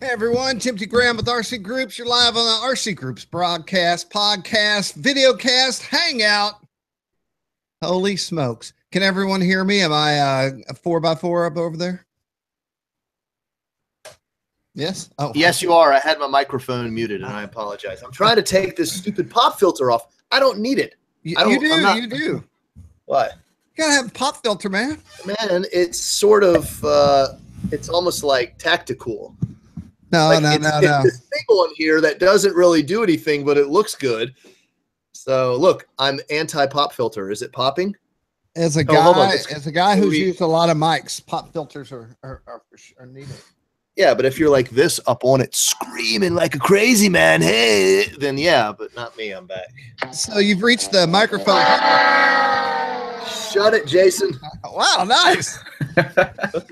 Hey everyone, Timothy Graham with RC Groups. You're live on the RC Groups broadcast, podcast, videocast, Hangout. Holy smokes. Can everyone hear me? Am I a 4x4 up over there? Yes? Oh. Yes, you are. I had my microphone muted and I apologize. I'm trying to take this stupid pop filter off. I don't need it. You do. What? You gotta have a pop filter, man. Man, it's sort of, it's almost like tactical. No. It's this thing on here that doesn't really do anything, but it looks good. So look, I'm anti-pop filter. Is it popping? As a guy who's used a lot of mics, pop filters are needed. Yeah, but if you're like this up on it, screaming like a crazy man, hey, then yeah, but not me. I'm back. So you've reached the microphone. Shut it, Jason. Wow, nice.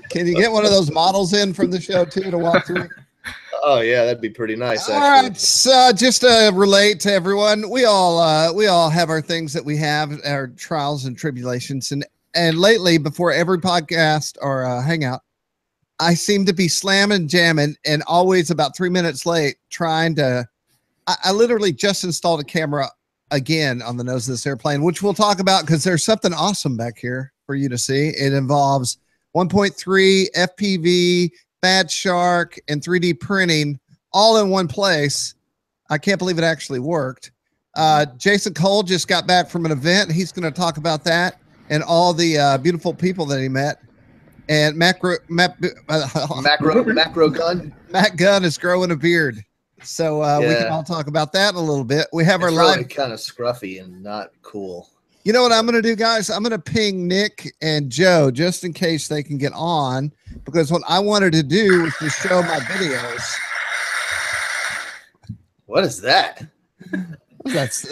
Can you get one of those models in from the show too to walk through? Oh yeah, that'd be pretty nice. Actually. All right, so just to relate to everyone, we all have our things that we have, our trials and tribulations, and lately, before every podcast or hangout, I seem to be slamming, jamming, and always about 3 minutes late trying to. I literally just installed a camera again on the nose of this airplane, which we'll talk about because there's something awesome back here for you to see. It involves 1.3 FPV. Bad Shark and 3D printing all in one place. I can't believe it actually worked. Jason Cole just got back from an event. He's going to talk about that and all the beautiful people that he met. And Matt Gunn is growing a beard. So we can all talk about that in a little bit. We have our live kind of scruffy and not cool. You know what I'm going to do, guys? I'm going to ping Nick and Joe just in case they can get on, because what I wanted to do was to show my videos. What is that? That's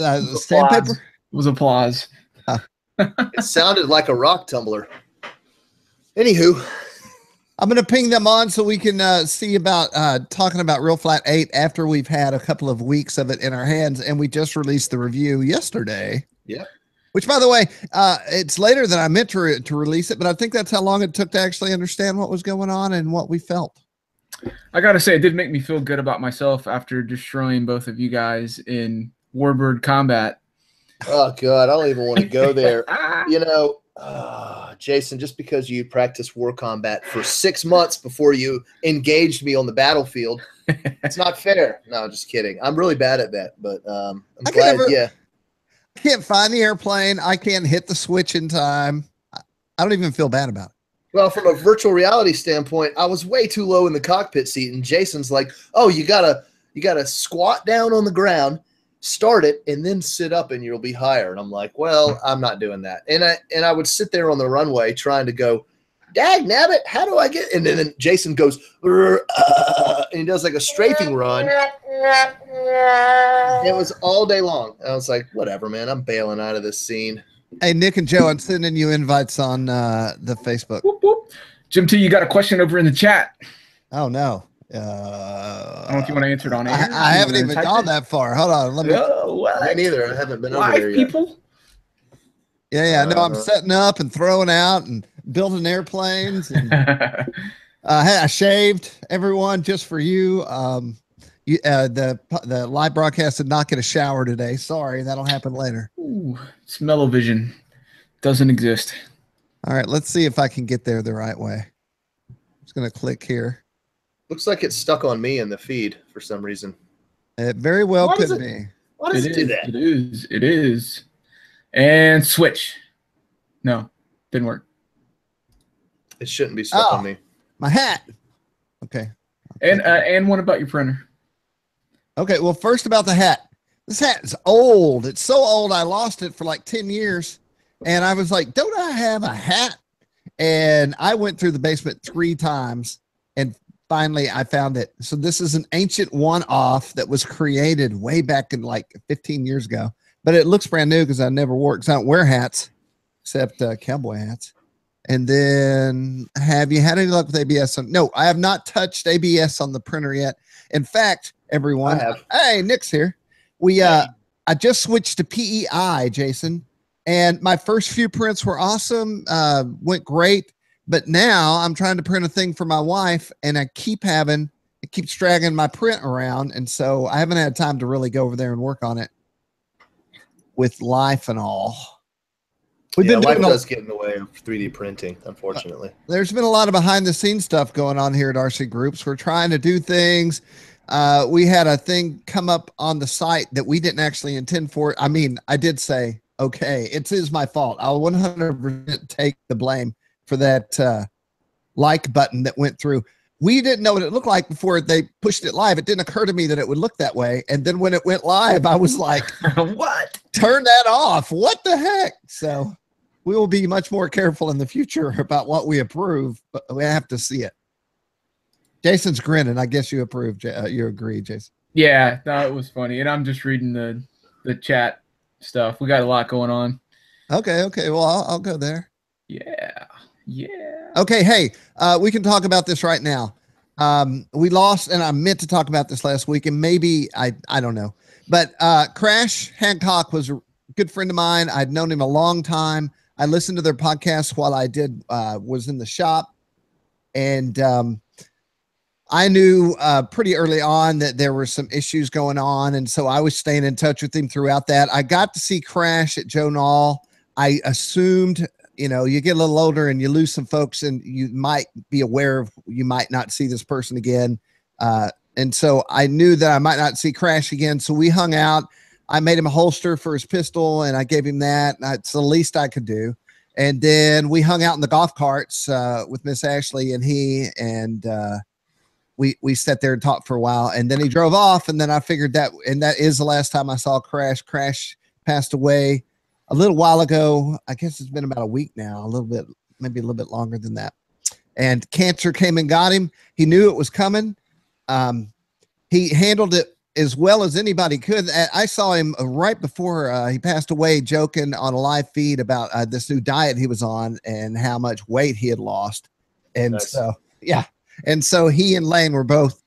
sandpaper? It was applause. It sounded like a rock tumbler. Anywho, I'm going to ping them on so we can see about talking about Real Flat 8 after we've had a couple of weeks of it in our hands, and we just released the review yesterday. Yeah. Which, by the way, it's later than I meant to release it, but I think that's how long it took to actually understand what was going on and what we felt. I got to say, it did make me feel good about myself after destroying both of you guys in Warbird combat. Oh, God, I don't even want to go there. You know, Jason, just because you practiced war combat for 6 months before you engaged me on the battlefield, it's not fair. No, just kidding. I'm really bad at that, but I'm glad, yeah. I can't find the airplane. I can't hit the switch in time. I don't even feel bad about it. Well, from a virtual reality standpoint, I was way too low in the cockpit seat, and Jason's like, "Oh, you gotta squat down on the ground, start it, and then sit up, and you'll be higher." And I'm like, "Well, I'm not doing that." And I would sit there on the runway trying to go, "Dag nabbit, how do I get?" And then Jason goes, and he does like a strafing run. It was all day long. I was like, whatever, man. I'm bailing out of this scene. Hey, Nick and Joe, I'm sending you invites on the Facebook. Whoop, whoop. Jim T, you got a question over in the chat. Oh, no. I don't know if you want to answer it on air. I haven't even gone that far. Hold on. Let me. Me neither. I haven't been over there yet. People? Yeah. No, I'm setting up and throwing out and building airplanes. And, I shaved everyone just for you. The live broadcast did not get a shower today. Sorry, that'll happen later. Ooh, smell-o-vision doesn't exist. All right, let's see if I can get there the right way. I'm just gonna click here. Looks like it's stuck on me in the feed for some reason. It very well could be. Why does it do that? It is. And switch. No, didn't work. It shouldn't be stuck on me. My hat. Okay. And what about your printer? Okay, well, first about the hat. This hat is old. It's so old I lost it for like 10 years. And I was like, don't I have a hat? And I went through the basement 3 times and finally I found it. So this is an ancient one-off that was created way back in like 15 years ago. But it looks brand new because I never wore it because I don't wear hats except cowboy hats. And then have you had any luck with ABS? No, I have not touched ABS on the printer yet. In fact, everyone, hey, Nick's here. I just switched to PEI, Jason, and my first few prints were awesome, went great. But now I'm trying to print a thing for my wife, and I keep having it keeps dragging my print around, and so I haven't had time to really go over there and work on it with life and all. Life does get in the way of 3D printing, unfortunately. There's been a lot of behind the scenes stuff going on here at RCGroups. We're trying to do things. We had a thing come up on the site that we didn't actually intend for. I mean, I did say, okay, it is my fault. I'll 100% take the blame for that like button that went through. We didn't know what it looked like before they pushed it live. It didn't occur to me that it would look that way. And then when it went live, I was like, what? Turn that off. What the heck? So we will be much more careful in the future about what we approve, but we have to see it. Jason's grinning. I guess you approve. You agree, Jason? Yeah, that was funny. And I'm just reading the chat stuff. We got a lot going on. Okay. Well, I'll go there. Yeah. Okay. Hey, we can talk about this right now. We lost, and I meant to talk about this last week, and maybe I don't know, but Crash Hancock was a good friend of mine. I'd known him a long time. I listened to their podcast while I was in the shop, and I knew pretty early on that there were some issues going on, and so I was staying in touch with him throughout that. I got to see Crash at Joe Nall. I assumed, you get a little older and you lose some folks, and you might be aware of you might not see this person again. And so I knew that I might not see Crash again. So we hung out. I made him a holster for his pistol, and I gave him that. It's the least I could do. And then we hung out in the golf carts with Miss Ashley and we sat there and talked for a while, and then he drove off, and then I figured that is the last time I saw Crash. Crash passed away a little while ago. I guess it's been about a week now, maybe a little bit longer than that. And cancer came and got him. He knew it was coming. He handled it as well as anybody could. I saw him right before he passed away joking on a live feed about this new diet he was on and how much weight he had lost. And nice. So, yeah. And so he and Lane were both,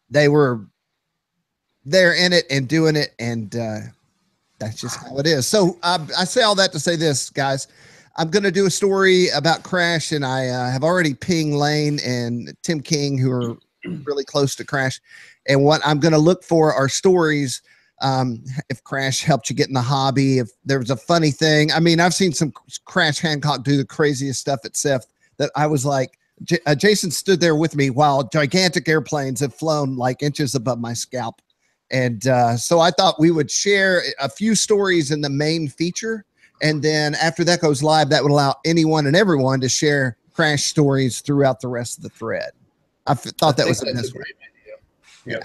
they were there in it and doing it. And that's just how it is. So I say all that to say this, guys. I'm going to do a story about Crash, and I have already pinged Lane and Tim King, who are really close to Crash. And what I'm going to look for are stories. If Crash helped you get in the hobby, if there was a funny thing. I mean, I've seen some Crash Hancock do the craziest stuff at SIF that I was like, Jason stood there with me while gigantic airplanes have flown like inches above my scalp. And so I thought we would share a few stories in the main feature. And then after that goes live, that would allow anyone and everyone to share Crash stories throughout the rest of the thread. I thought that was a great idea.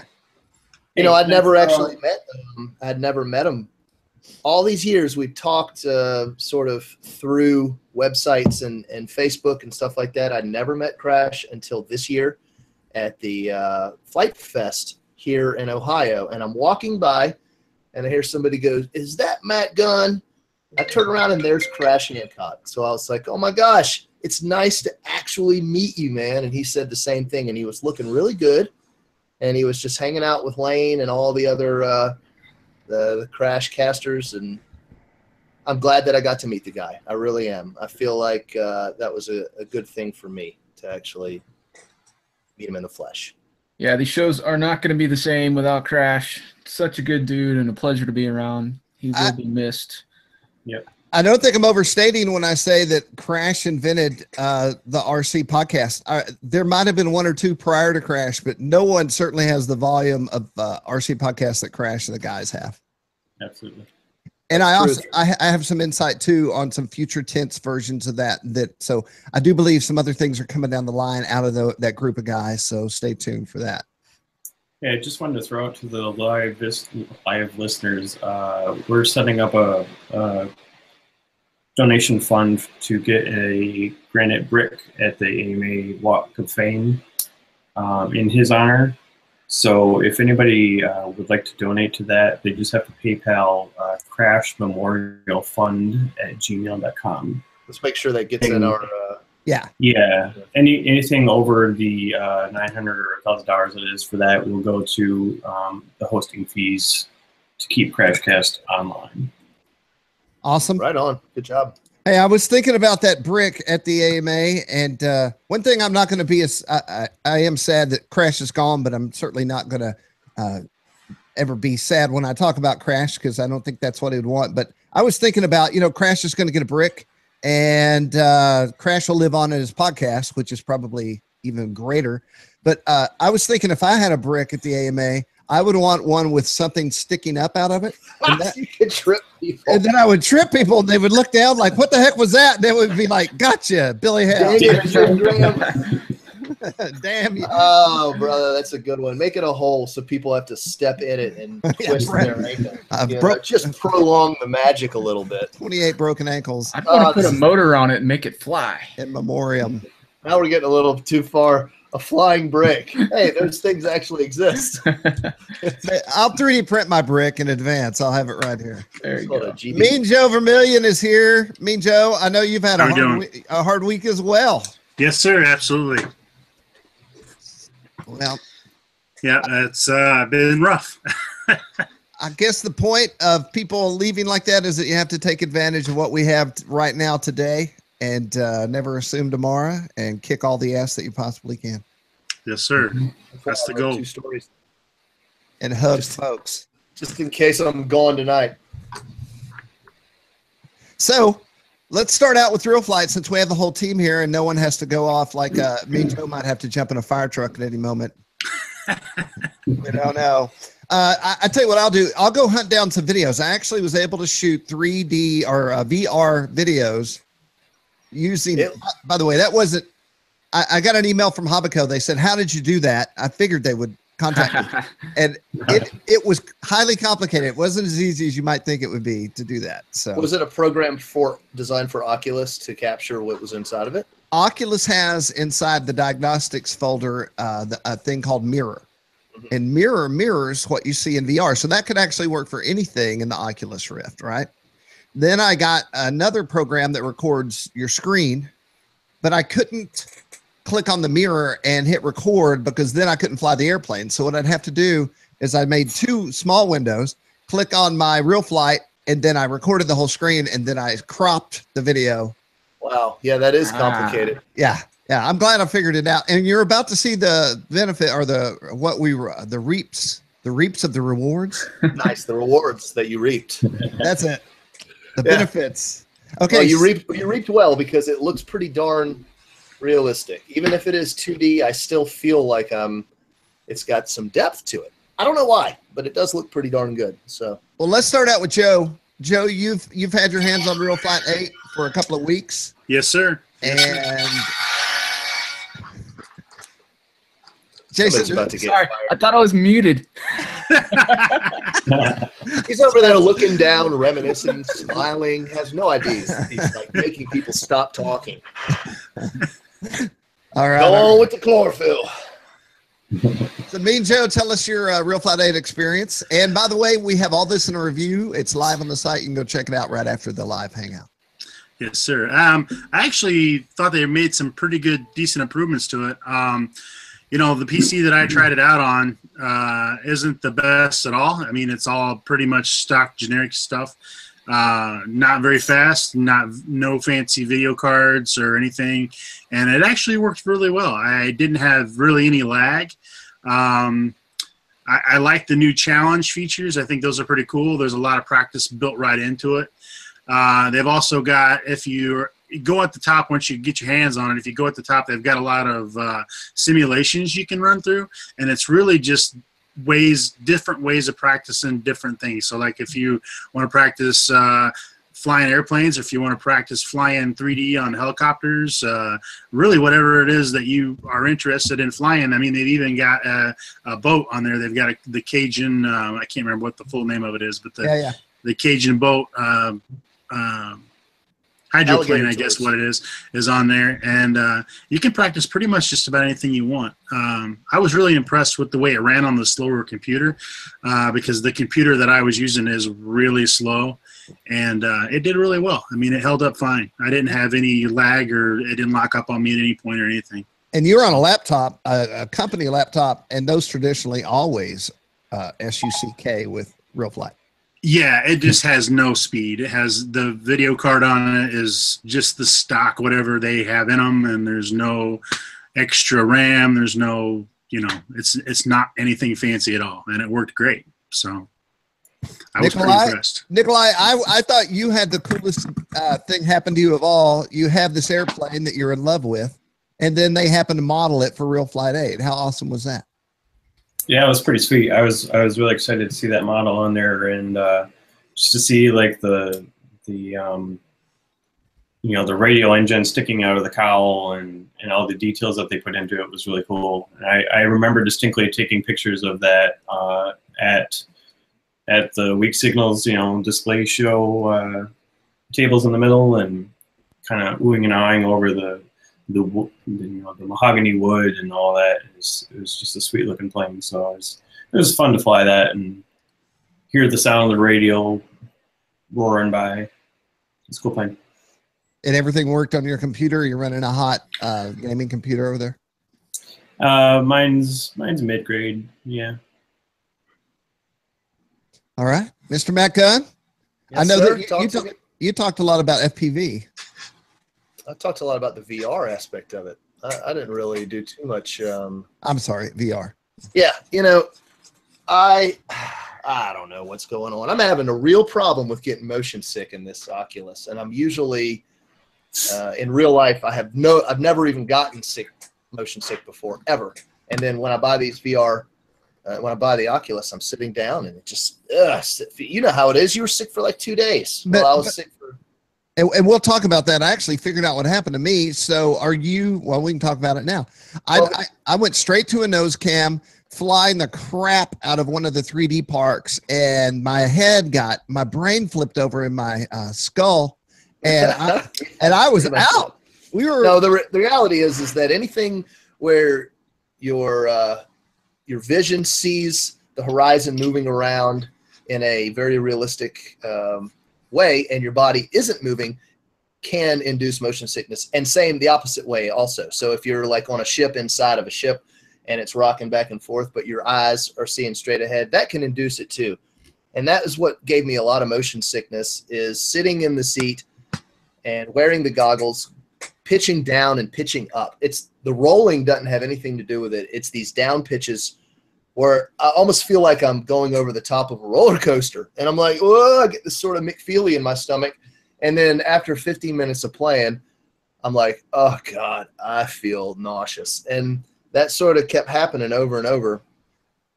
Yeah. I'd never actually met him. I'd never met him. All these years we've talked sort of through websites and Facebook and stuff like that. I'd never met Crash until this year at the Flight Fest here in Ohio. And I'm walking by and I hear somebody go, "Is that Matt Gunn?" I turn around and there's Crash Hancock. So I was like, oh my gosh, it's nice to actually meet you, man. And he said the same thing, and he was looking really good. And he was just hanging out with Lane and all the other the Crash casters. And I'm glad that I got to meet the guy. I really am. I feel like that was a good thing for me to actually meet him in the flesh. Yeah, these shows are not going to be the same without Crash. Such a good dude and a pleasure to be around. He will be missed. Yep. I don't think I'm overstating when I say that Crash invented the RC podcast. There might have been one or two prior to Crash, but no one certainly has the volume of RC podcasts that Crash and the guys have. Absolutely. And I have some insight too on some future tense versions of that. So I do believe some other things are coming down the line out of that group of guys. So stay tuned for that. Yeah, I just wanted to throw out to the live listeners, we're setting up a donation fund to get a granite brick at the AMA Walk of Fame in his honor. So if anybody would like to donate to that, they just have to PayPal Crash Memorial Fund at gmail.com. Let's make sure that gets in our... Yeah. Anything over the $900 or $1,000 it is for that will go to the hosting fees to keep Crashcast online. Awesome. Right on. Good job. Hey, I was thinking about that brick at the AMA, and one thing I'm not going to be is I am sad that Crash is gone, but I'm certainly not going to ever be sad when I talk about Crash because I don't think that's what he'd want. But I was thinking about, Crash is going to get a brick, and Crash will live on in his podcast, which is probably even greater. But I was thinking if I had a brick at the AMA, I would want one with something sticking up out of it. And You could trip people. and then I would trip people, and they would look down like, what the heck was that? And they would be like, gotcha, Billy Hale. Dang it, Jim Graham. Damn you. Oh, brother, that's a good one. Make it a hole so people have to step in it and twist their ankle. Just prolong the magic a little bit. 28 broken ankles I'd want to put a motor on it and make it fly. in memoriam. Now we're getting a little too far. A flying brick. Hey, those things actually exist. I'll 3D print my brick in advance. I'll have it right here. There you Called go. a GB. Mean Joe Vermillion is here. Mean Joe, I know you've had How we doing? a hard week as well. Yes, sir. Absolutely. Well, Yeah, it's been rough. I guess the point of people leaving like that is that you have to take advantage of what we have right now today and never assume tomorrow and kick all the ass that you possibly can Yes, sir. That's the goal. 2 stories. and hug folks. Just in case I'm gone tonight. So let's start out with Real Flight since we have the whole team here and no one has to go off like me and Joe might have to jump in a fire truck at any moment. We don't know. I tell you what I'll do. I'll go hunt down some videos. I actually was able to shoot 3D or VR videos using, by the way, that wasn't, I got an email from Habaco. They said, how did you do that? I figured they would contact me. And it was highly complicated. It wasn't as easy as you might think it would be to do that. So Was it a program designed for Oculus to capture what was inside of it? Oculus has inside the diagnostics folder a thing called Mirror. And Mirror mirrors what you see in VR. So that could actually work for anything in the Oculus Rift, right? Then I got another program that records your screen, but I couldn't click on the mirror and hit record because then I couldn't fly the airplane. So what I'd have to do is I made 2 small windows, click on my Real Flight, and then I recorded the whole screen, and then I cropped the video. Wow. Yeah, that is complicated. Yeah. I'm glad I figured it out. And you're about to see the benefit or the reaps of the rewards. Nice. The rewards that you reaped. That's it. The Yeah. benefits. Okay. Well, you reaped well because it looks pretty darn realistic. Even if it is 2D, I still feel like it's got some depth to it. I don't know why, but it does look pretty darn good. So Well, let's start out with Joe. Joe, you've had your hands on Real Flight 8 for a couple of weeks. Yes, sir. And Jason, somebody's about to get Sorry, fired. I thought I was muted. He's over there looking down, reminiscing, smiling, has no ideas. He's like making people stop talking. all right. Go on with the chlorophyll. So Mean Joe, tell us your Real Flight 8 experience. And by the way, we have all this in a review. It's live on the site. You can go check it out right after the live hangout. Yes, sir. I actually thought they made some pretty good, decent improvements to it. The PC that I tried it out on isn't the best at all. I mean, it's all pretty much stock generic stuff. Not very fast, no fancy video cards or anything. And it actually worked really well. I didn't have really any lag. I like the new challenge features. I think those are pretty cool. There's a lot of practice built right into it. They've also got, if you go at the top, once you get your hands on it, if you go at the top, they've got a lot of simulations you can run through, and it's really just different ways of practicing different things. So like if you want to practice flying airplanes, or if you want to practice flying 3D on helicopters, really whatever it is that you are interested in flying. I mean, they've even got a boat on there. They've got the Cajun, I can't remember what the full name of it is, but the Cajun boat, hydroplane, I guess what it is on there. And you can practice pretty much just about anything you want. I was really impressed with the way it ran on the slower computer because the computer that I was using is really slow. And it did really well. I mean, it held up fine. I didn't have any lag, or it didn't lock up on me at any point or anything. And you're on a laptop, a company laptop, and those traditionally always SUCK with Real Flight. Yeah, it just has no speed. It has the video card on it is just the stock, whatever they have in them, and there's no extra RAM. There's no, it's not anything fancy at all, and it worked great. So I was pretty impressed. Nikolai, I thought you had the coolest thing happen to you of all. You have this airplane that you're in love with, and then they happen to model it for Real Flight 8. How awesome was that? Yeah, it was pretty sweet. I was really excited to see that model on there, and just to see like the radial engine sticking out of the cowl and all the details that they put into it was really cool. And I remember distinctly taking pictures of that at the Weak Signals display show tables in the middle, and kind of oohing and ahhing over the mahogany wood and all that. It was just a sweet looking plane. So it was fun to fly that and hear the sound of the radio roaring by. It's a cool plane. And everything worked on your computer? You're running a hot gaming computer over there? Mine's mid-grade, yeah. All right. Mr. Matt Gunn? Yes, I know sir. that you talked a lot about FPV. I talked a lot about the VR aspect of it. I didn't really do too much. I'm sorry, VR. Yeah, I don't know what's going on. I'm having a real problem with getting motion sick in this Oculus, and I'm usually in real life I've never even gotten motion sick before ever. And then when I buy these VR, when I buy the Oculus, I'm sitting down and it just you know how it is. You were sick for like 2 days. Well, I was sick for. And we'll talk about that. I actually figured out what happened to me. So are you, well, we can talk about it now. I went straight to a nose cam, flying the crap out of one of the 3D parks, and my brain flipped over in my skull, and I was out. No, the reality is that anything where your vision sees the horizon moving around in a very realistic way, and your body isn't moving, can induce motion sickness. And same the opposite way also. So if you're like on a ship, inside of a ship, and it's rocking back and forth, but your eyes are seeing straight ahead, that can induce it too. And that is what gave me a lot of motion sickness, is sitting in the seat and wearing the goggles, pitching down and pitching up. It's the rolling doesn't have anything to do with it. It's these down pitches where I almost feel like I'm going over the top of a roller coaster. And I'm like, oh, I get this sort of McFeely in my stomach. And then after 15 minutes of playing, I'm like, oh God, I feel nauseous. And that sort of kept happening over and over.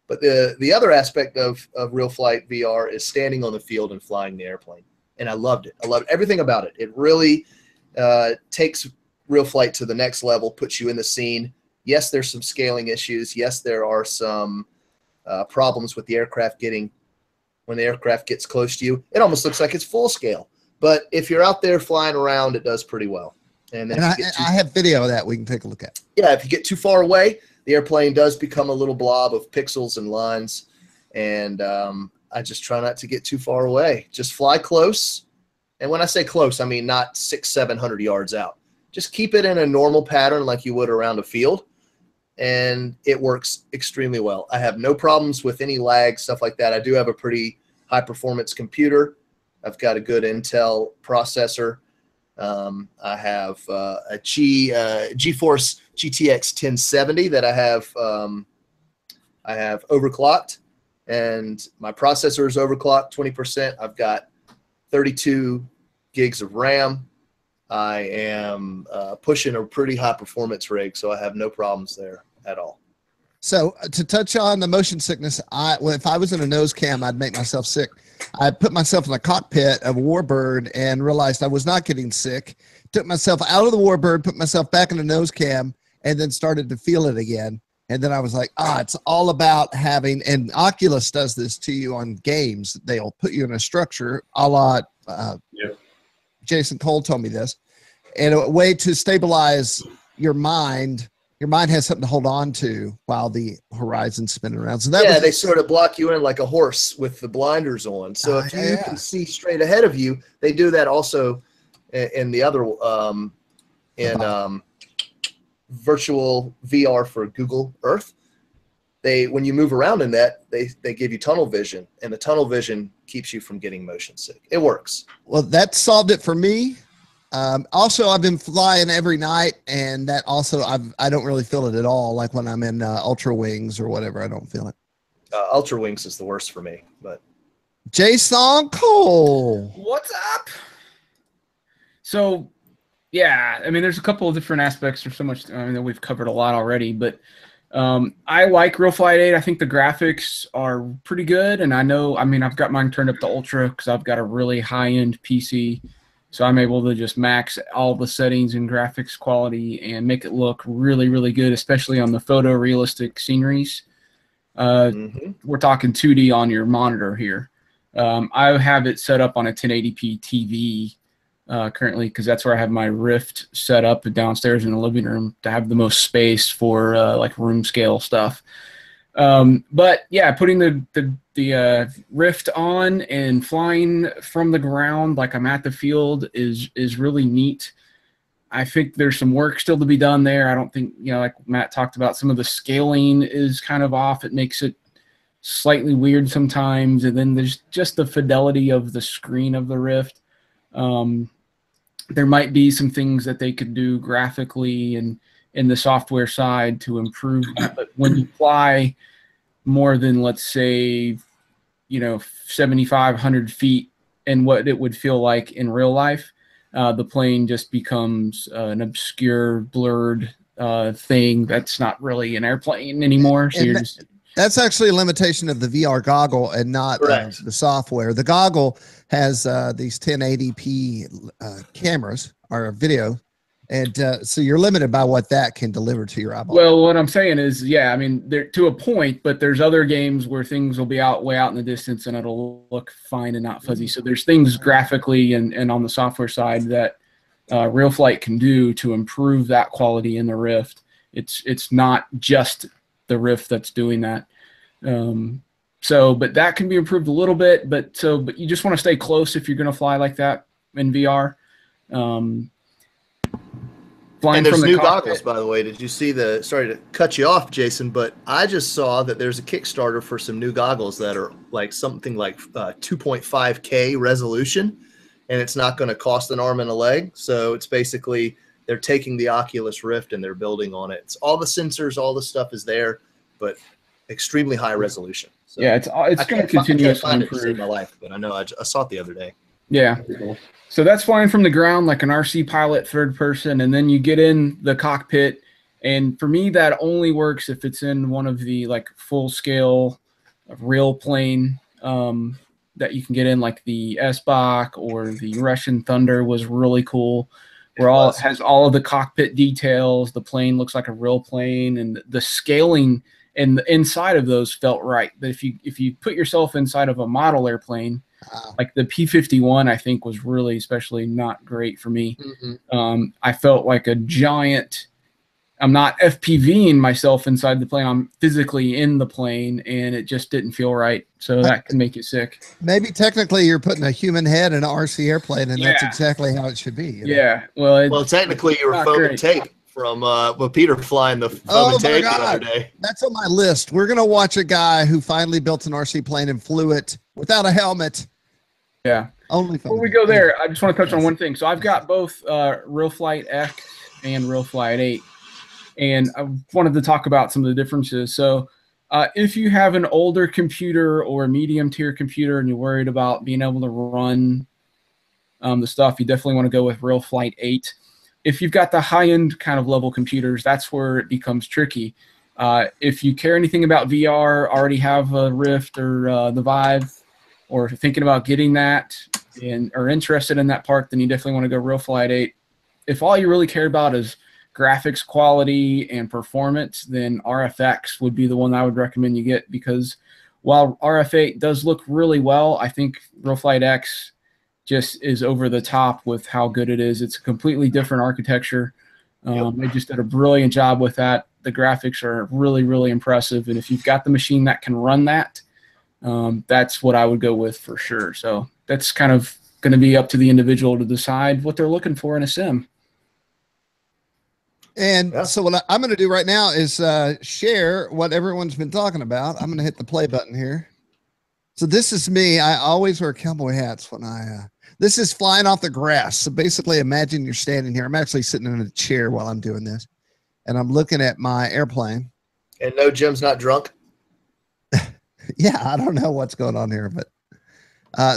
But the other aspect of Real Flight VR is standing on the field and flying the airplane. And I loved it. I loved everything about it. It really takes Real Flight to the next level, puts you in the scene. Yes, there's some scaling issues. Yes, there are some problems with the aircraft when the aircraft gets close to you. It almost looks like it's full scale. But if you're out there flying around, it does pretty well. And I have video of that we can take a look at. Yeah, if you get too far away, the airplane does become a little blob of pixels and lines. And I just try not to get too far away. Just fly close. And when I say close, I mean not 600-700 yards out. Just keep it in a normal pattern like you would around a field. And it works extremely well. I have no problems with any lag, stuff like that. I do have a pretty high-performance computer. I've got a good Intel processor. I have a GeForce GTX 1070 that I have overclocked, and my processor is overclocked 20%. I've got 32 gigs of RAM. I am pushing a pretty high performance rig, so I have no problems there at all. So to touch on the motion sickness, if I was in a nose cam, I'd make myself sick. I put myself in the cockpit of a Warbird and realized I was not getting sick. Took myself out of the Warbird, put myself back in the nose cam, and then started to feel it again. And then I was like, it's all about having, and Oculus does this to you on games. They'll put you in a structure a la Jason Cole told me this, and a way to stabilize your mind. Your mind has something to hold on to while the horizon's spinning around. So they sort of block you in like a horse with the blinders on. So if you can see straight ahead of you, they do that also in the other virtual VR for Google Earth. when you move around in that, they give you tunnel vision, and the tunnel vision keeps you from getting motion sick. It works. Well, that solved it for me. Also, I've been flying every night, and that also I don't really feel it at all. Like when I'm in Ultra Wings or whatever, I don't feel it. Ultra Wings is the worst for me. But Jason Cole, what's up? So, yeah, I mean, there's a couple of different aspects. There's so much. I mean, that we've covered a lot already, but I like Real Flight 8. I think the graphics are pretty good, and I mean, I've got mine turned up to Ultra because I've got a really high-end PC. So I'm able to just max all the settings and graphics quality and make it look really, really good, especially on the photorealistic sceneries. We're talking 2D on your monitor here. I have it set up on a 1080p TV currently because that's where I have my Rift set up downstairs in the living room to have the most space for like room scale stuff. But yeah, putting the Rift on and flying from the ground like I'm at the field is really neat. I think there's some work still to be done there. I don't think, like Matt talked about, some of the scaling is kind of off. It makes it slightly weird sometimes. And then there's just the fidelity of the screen of the Rift. There might be some things that they could do graphically and in the software side to improve that. But when you fly more than, let's say, 7,500 feet and what it would feel like in real life, the plane just becomes an obscure, blurred thing that's not really an airplane anymore. So that's actually a limitation of the VR goggle and not the software. The goggle has these 1080p cameras or video. And so you're limited by what that can deliver to your eyeball. Well, what I'm saying is, yeah, I mean, they're to a point, but there's other games where things will be way out in the distance and it'll look fine and not fuzzy. So there's things graphically and on the software side that Real Flight can do to improve that quality in the Rift. It's not just the Rift that's doing that. But that can be improved a little bit. But you just want to stay close if you're going to fly like that in VR. And there's new goggles, by the way. Did you see sorry to cut you off, Jason, but I just saw that there's a Kickstarter for some new goggles that are like something like 2.5K resolution, and it's not going to cost an arm and a leg. So it's basically they're taking the Oculus Rift and they're building on it. It's all the sensors, all the stuff is there, but extremely high resolution. So yeah, it's going to continue to improve. To save my life, but I know I saw it the other day. Yeah. So that's flying from the ground like an RC pilot, third person, and then you get in the cockpit. And for me, that only works if it's in one of the like full scale real plane that you can get in, like the S-Bach or the Russian Thunder was really cool. Where it has all of the cockpit details. The plane looks like a real plane, and the scaling and the inside of those felt right. But if you put yourself inside of a model airplane, like the P-51, I think was really especially not great for me. I felt like a giant. I'm not FPVing myself inside the plane. I'm physically in the plane, and it just didn't feel right. So that can make you sick. Maybe technically you're putting a human head in an RC airplane, and that's exactly how it should be. Yeah. Well, technically you were foam and tape from Peter flying the foam and tape the other day. That's on my list. We're going to watch a guy who finally built an RC plane and flew it without a helmet. Yeah. Only before we go there, I just want to touch on one thing. So I've got both Real Flight X and Real Flight 8. And I wanted to talk about some of the differences. So if you have an older computer or a medium tier computer and you're worried about being able to run the stuff, you definitely want to go with Real Flight 8. If you've got the high-end kind of level computers, that's where it becomes tricky. If you care anything about VR, already have a Rift or the Vive, or if you're thinking about getting that and are interested in that part, then you definitely want to go Real Flight 8. If all you really care about is graphics quality and performance, then RFX would be the one I would recommend you get, because while RF8 does look really well, I think Real Flight X just is over the top with how good it is. It's a completely different architecture. They just did a brilliant job with that. The graphics are really, really impressive. And if you've got the machine that can run that, that's what I would go with for sure. So that's kind of going to be up to the individual to decide what they're looking for in a sim. And Yeah. so what I'm going to do right now is share what everyone's been talking about. I'm going to hit the play button here. So this is me. I always wear cowboy hats when this is flying off the grass. So basically imagine you're standing here. I'm actually sitting in a chair while I'm doing this. And I'm looking at my airplane. And no, Jim's not drunk. Yeah, I don't know what's going on here, but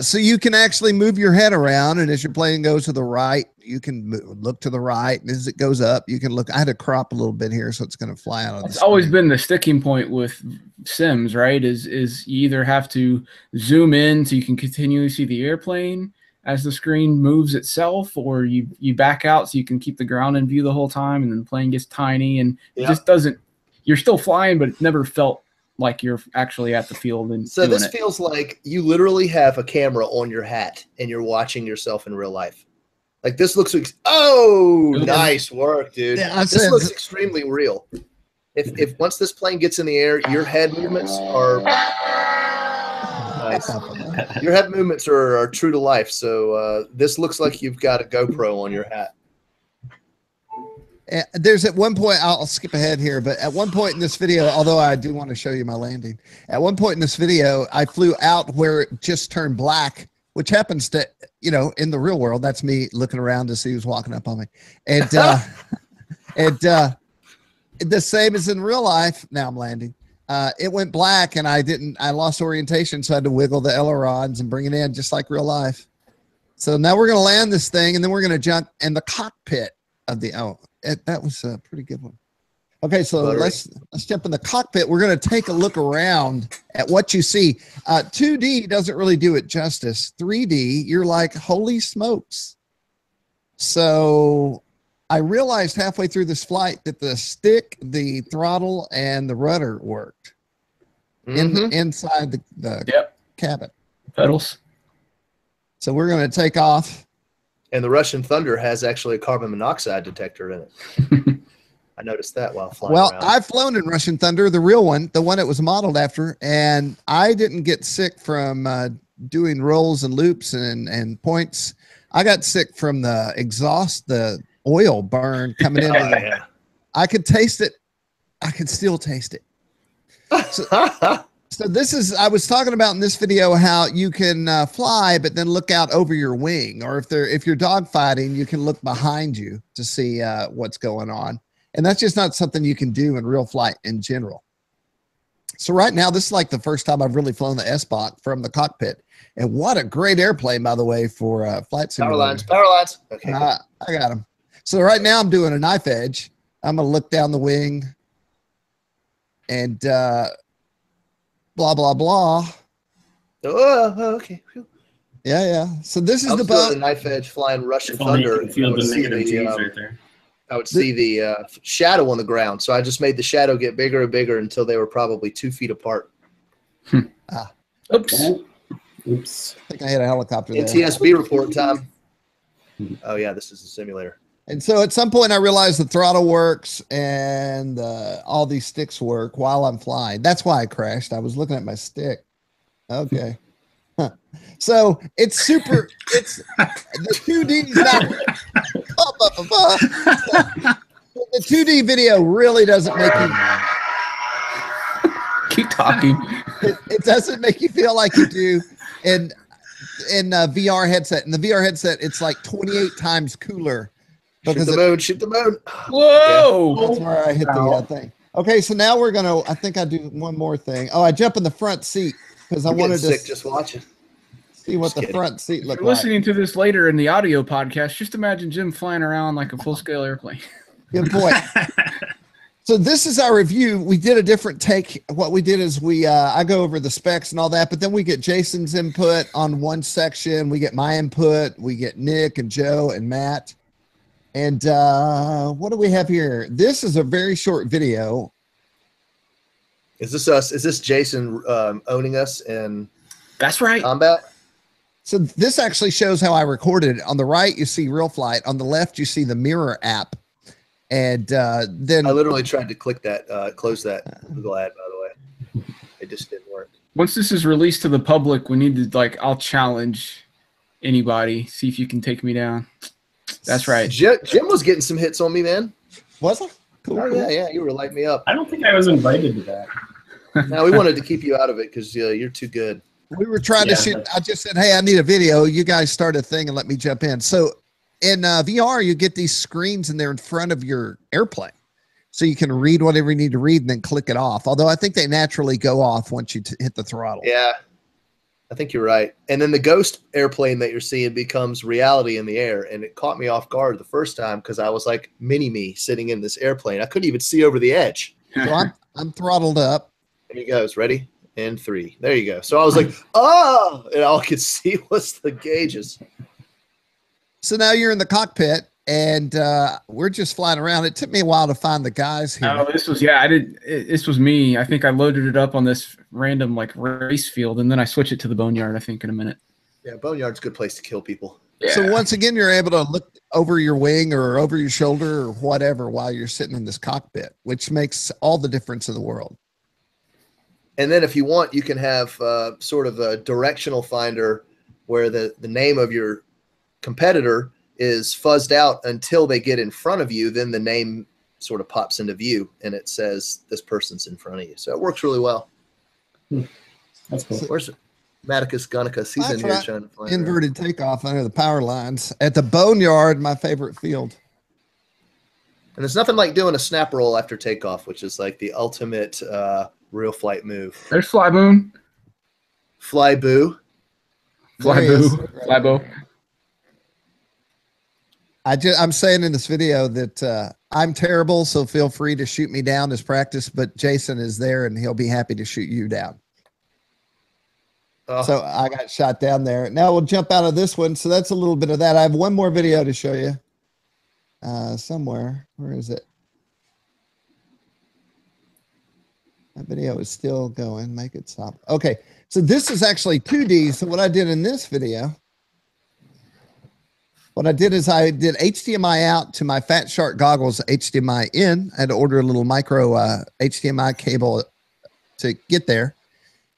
so you can actually move your head around, and as your plane goes to the right, you can look to the right, and as it goes up, you can look. I had to crop a little bit here, so it's going to fly out of the It's screen. always been the sticking point with Sims, right? Is you either have to zoom in so you can continually see the airplane as the screen moves itself, or you back out so you can keep the ground in view the whole time, and then the plane gets tiny, and it just doesn't. You're still flying, but it never felt like you're actually at the field. And so this feels like you literally have a camera on your hat and you're watching yourself in real life. Like this looks, nice work, dude. Yeah, this looks extremely real. If once this plane gets in the air, your head movements are nice. Your head movements are true to life. So this looks like you've got a GoPro on your hat. There's at one point, I'll skip ahead here, but at one point in this video, although I do want to show you my landing, at one point in this video, I flew out where it just turned black, which happens to, in the real world, that's me looking around to see who's walking up on me. And, the same as in real life, now I'm landing. It went black and I lost orientation, so I had to wiggle the ailerons and bring it in just like real life. So now we're going to land this thing, and then we're going to jump in the cockpit of the, that was a pretty good one. Okay, so let's jump in the cockpit. We're going to take a look around at what you see. 2D doesn't really do it justice. 3D, you're like, holy smokes. So I realized halfway through this flight that the stick, the throttle, and the rudder worked inside the cabin. Pedals. So we're going to take off. And the Russian Thunder has actually a carbon monoxide detector in it. I noticed that while flying around. I've flown in Russian Thunder, the real one, the one it was modeled after, and I didn't get sick from doing rolls and loops and points. I got sick from the exhaust, the oil burn coming in. I could taste it. I could still taste it. So this is, I was talking about in this video how you can fly, but then look out over your wing, or if you're dogfighting, you can look behind you to see what's going on. And that's just not something you can do in real flight in general. So right now, this is like the first time I've really flown the S-Bot from the cockpit. And what a great airplane, by the way, for flight simulator. Power lines. Okay. I got them. So right now I'm doing a knife edge. I'm going to look down the wing and blah, blah, blah. Oh, okay. Yeah. So this is the knife edge flying Russian Thunder. Feel the negative G's right there. I would see the shadow on the ground. So I just made the shadow get bigger and bigger until they were probably 2 feet apart. Oops. I think I had a helicopter there. NTSB report time. Oh, yeah, this is a simulator. And so at some point I realized the throttle works and all these sticks work while I'm flying. That's why I crashed. I was looking at my stick. Okay. So it's super, it's the 2D is not, the 2D video really doesn't make you keep talking. It doesn't make you feel like you do in VR headset. In the VR headset, it's like 28 times cooler. Shoot the moon. Whoa. Yeah, that's where I hit the thing. Okay, so now we're going to, I think I do one more thing. Oh, I jump in the front seat because I wanted to just watch it. See what the front seat looks like. Listening to this later in the audio podcast, just imagine Jim flying around like a full-scale airplane. Good point. So this is our review. We did a different take. What we did is I go over the specs and all that, but then we get Jason's input on one section. We get my input. We get Nick and Joe and Matt. And what do we have here? This is a very short video. Is this us? Is this Jason owning us in That's right. combat? So this actually shows how I recorded it. On the right, you see Real Flight. On the left, you see the Mirror app. And then I literally tried to click that, close that Google ad, by the way. It just didn't work. Once this is released to the public, we need to, I'll challenge anybody. See if you can take me down. That's right. Jim was getting some hits on me, man. Was I? Cool. Oh yeah, you were lighting me up. I don't think I was invited to that. No, we wanted to keep you out of it because you're too good. We were trying to shoot. I just said, hey, I need a video. You guys start a thing and let me jump in. So in VR, you get these screens and they're in front of your airplane. So you can read whatever you need to read and then click it off. Although I think they naturally go off once you hit the throttle. Yeah, I think you're right. And then the ghost airplane that you're seeing becomes reality in the air. And it caught me off guard the first time because I was like mini-me sitting in this airplane. I couldn't even see over the edge. So I'm throttled up. There he goes. Ready? And 3. There you go. So I was like, oh, and all I could see was the gauges. So now you're in the cockpit and we're just flying around. It took me a while to find the guys here. Oh, this was me. I think I loaded it up on this random like race field and then I switched it to the boneyard, I think, in a minute. Yeah, boneyard's a good place to kill people. Yeah. So once again, you're able to look over your wing or over your shoulder or whatever while you're sitting in this cockpit, which makes all the difference in the world. And then if you want, you can have sort of a directional finder where the name of your competitor is fuzzed out until they get in front of you. Then the name sort of pops into view and it says this person's in front of you. So it works really well. That's cool. Where's Maticus Gunnicus? He's in here trying to find inverted takeoff under the power lines at the boneyard, my favorite field. And there's nothing like doing a snap roll after takeoff, which is like the ultimate real flight move. There's Flyboon. Fly boo. Flybo. I'm saying in this video that I'm terrible, so feel free to shoot me down as practice, but Jason is there and he'll be happy to shoot you down. Oh. So I got shot down there. Now we'll jump out of this one. So that's a little bit of that. I have one more video to show you somewhere. Where is it? That video is still going. Make it stop. Okay. So this is actually 2D. So what I did in this video, what I did is I did HDMI out to my Fat Shark goggles, HDMI in. I had to order a little micro HDMI cable to get there.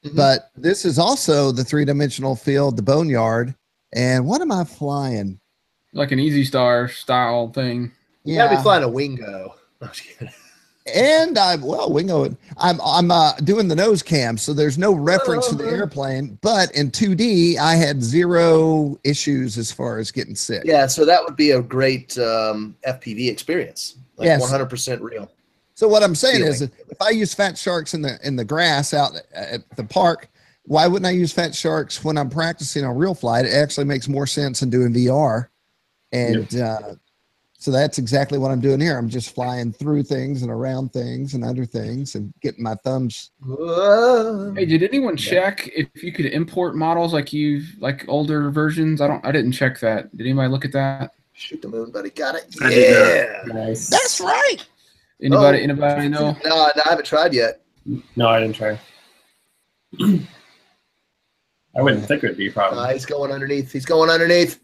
Mm-hmm. But this is also the 3-dimensional field, the boneyard. And what am I flying? Like an Easy Star style thing. You gotta be flying a Wingo. No, I'm just kidding. And Wingo. I'm doing the nose cam, so there's no reference to the airplane. But in 2D, I had 0 issues as far as getting sick. Yeah, so that would be a great FPV experience. Like yes. 100% real. So what I'm saying is, if I use Fat Sharks in the grass out at the park, why wouldn't I use Fat Sharks when I'm practicing on real flight? It actually makes more sense than doing VR. And so that's exactly what I'm doing here. I'm just flying through things and around things and under things and getting my thumbs. Hey, did anyone check if you could import models like older versions? I didn't check that. Did anybody look at that? Shoot the moon, buddy. Got it. I did Yeah. Nice. That's right. Anybody know? No, I haven't tried yet. No, I didn't try. I wouldn't think it would be a problem. He's going underneath. He's going underneath.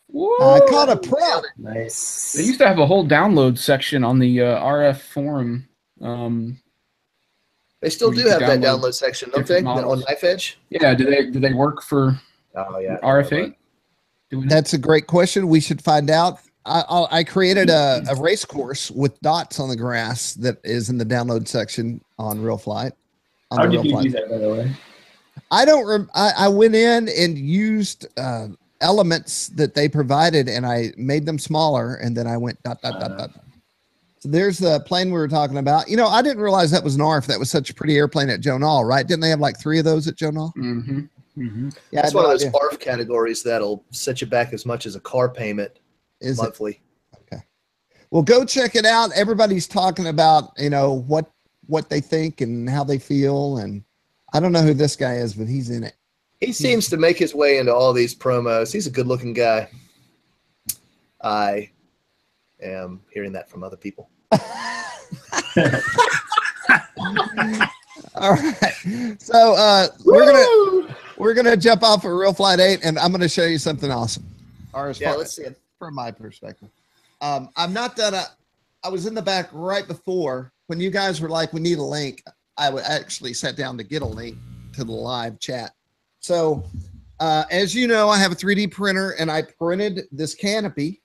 I caught a prop. Nice. They used to have a whole download section on the RF forum. They still do have that download section, don't they? On Knife Edge? Yeah. Do they work for RF8? That's a great question. We should find out. I created a race course with dots on the grass that is in the download section on Real Flight. How did you do that, by the way? I went in and used elements that they provided and I made them smaller and then I went dot. So there's the plane we were talking about. You know, I didn't realize that was an ARF. That was such a pretty airplane at Joe Nall, right? Didn't they have like 3 of those at Joe Nall? Mm-hmm. Mm-hmm. Yeah, that's one of those ARF categories that'll set you back as much as a car payment monthly. Okay. Well, go check it out. Everybody's talking about, you know, what they think and how they feel. And I don't know who this guy is, but he's in it. He seems to make his way into all these promos. He's a good-looking guy. I am hearing that from other people. All right. So we're gonna jump off of Real Flight 8, and I'm gonna show you something awesome. Let's see it from my perspective. I'm not done. I was in the back right before when you guys were like, "We need a link." I actually sat down to get a link to the live chat. So, as you know, I have a 3D printer and I printed this canopy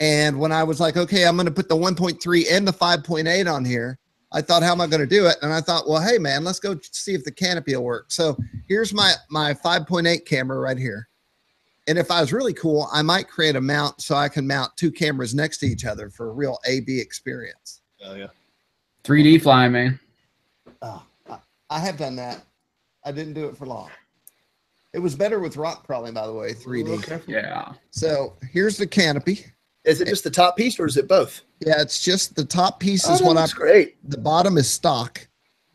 And when I was like, okay, I'm going to put the 1.3 and the 5.8 on here, I thought, how am I going to do it? And I thought, well, hey, man, let's go see if the canopy will work. So here's my 5.8 camera right here. And if I was really cool, I might create a mount so I can mount 2 cameras next to each other for a real A/B experience. Oh, yeah. 3D flying, man. Oh, I have done that. I didn't do it for long. It was better with rock crawling, by the way, 3D. Okay. Yeah. So here's the canopy. Is it just the top piece or is it both? Yeah, it's just the top piece is Oh, what that's great. The bottom is stock.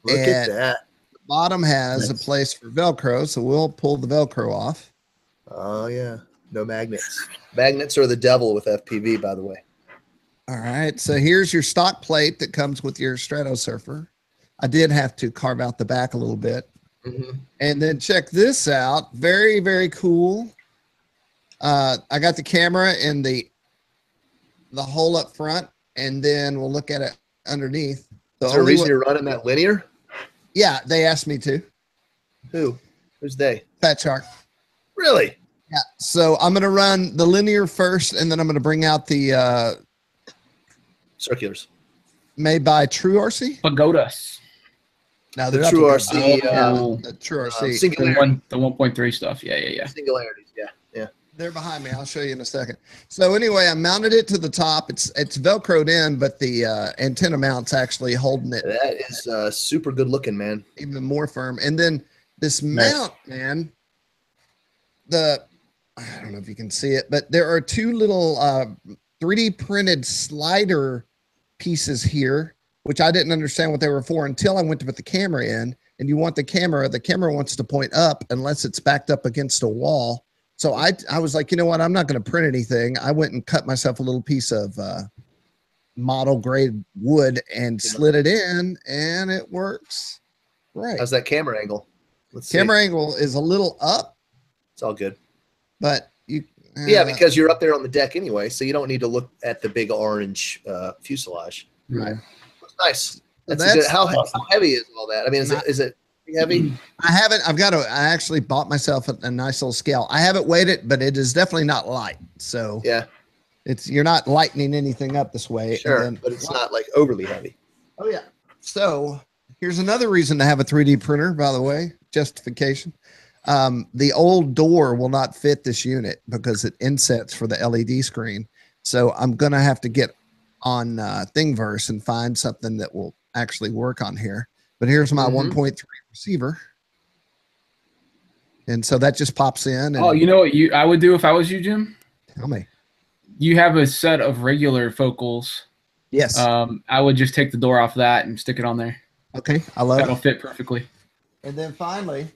Look at And that. the bottom has a place for Velcro, so we'll pull the Velcro off. Oh, yeah. No magnets. Magnets are the devil with FPV, by the way. All right, so here's your stock plate that comes with your Stratosurfer. I did have to carve out the back a little bit. Mm-hmm. And then check this out. Very, very cool. I got the camera in the hole up front, and then we'll look at it underneath. Is there a reason you're running that linear? Yeah, they asked me to. Who? Who's they? Fat Shark. Really? Yeah. So I'm going to run the linear first, and then I'm going to bring out the Circulars. made by True RC. Pagodas. No, The they're not True Pagodas. RC. The True RC. Singularity. The 1.3 stuff. Yeah. Singularities. Yeah. Yeah. They're behind me. I'll show you in a second. So anyway, I mounted it to the top. It's Velcroed in, but the antenna mount's actually holding it That is super good looking, man. even more firm. And then this mount, man, I don't know if you can see it, but there are 2 little 3D printed slider pieces here, which I didn't understand what they were for until I went to put the camera in. And you want the camera wants to point up unless it's backed up against a wall. So I was like, you know what? I'm not going to print anything. I went and cut myself a little piece of model grade wood and slid it in, and it works. Right. How's that camera angle? Let's see. Camera angle is a little up, It's all good. but you. Yeah, because you're up there on the deck anyway, so you don't need to look at the big orange fuselage. Right. That's nice. That's, That's good. How heavy is all that? I mean, is it heavy? I haven't. I actually bought myself a nice little scale. I haven't weighed it, but it is definitely not light. So Yeah, you're not lightening anything up this way. And sure, then- but it's not like overly heavy. Oh yeah. So here's another reason to have a 3D printer, by the way, justification. The old door will not fit this unit because it insets for the LED screen. So I'm going to have to get on Thingiverse and find something that will actually work on here. But here's my 1.3 receiver. And so that just pops in. And, Oh, you know what I would do if I was you, Jim? tell me. You have a set of regular focals. Yes. I would just take the door off that and stick it on there. Okay. I love That'll it. fit perfectly. And then finally,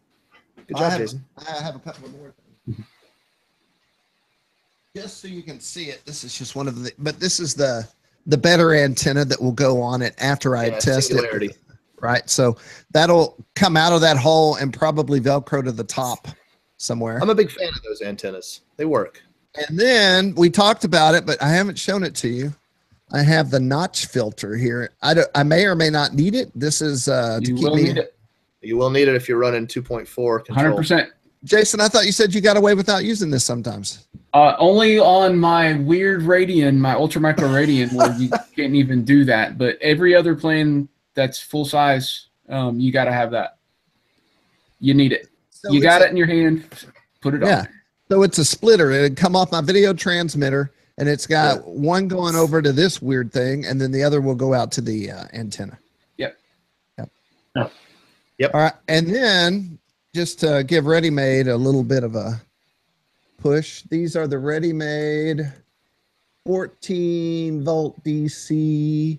Good job, Jason. I have a couple more things. Just so you can see it, this is just one of the, but this is the better antenna that will go on it after I test Singularity. it. Right. So that'll come out of that hole and probably Velcro to the top somewhere. I'm a big fan of those antennas. They work. And then we talked about it, but I haven't shown it to you. I have the notch filter here. I may or may not need it. This is to You keep will me. need it. You will need it if you're running 2.4 control. 100%. Jason, I thought you said you got away without using this sometimes. Only on my weird Radian, my ultra micro Radian, where you can't even do that. But every other plane that's full size, you got to have that. You need it. So You got it in your hand. Put it on. Yeah. So it's a splitter. It'd come off my video transmitter, and it's got one going over to this weird thing, and then the other will go out to the antenna. Yep. Yep. All right. And then just to give Ready Made a little bit of a push, these are the Ready Made 14 volt DC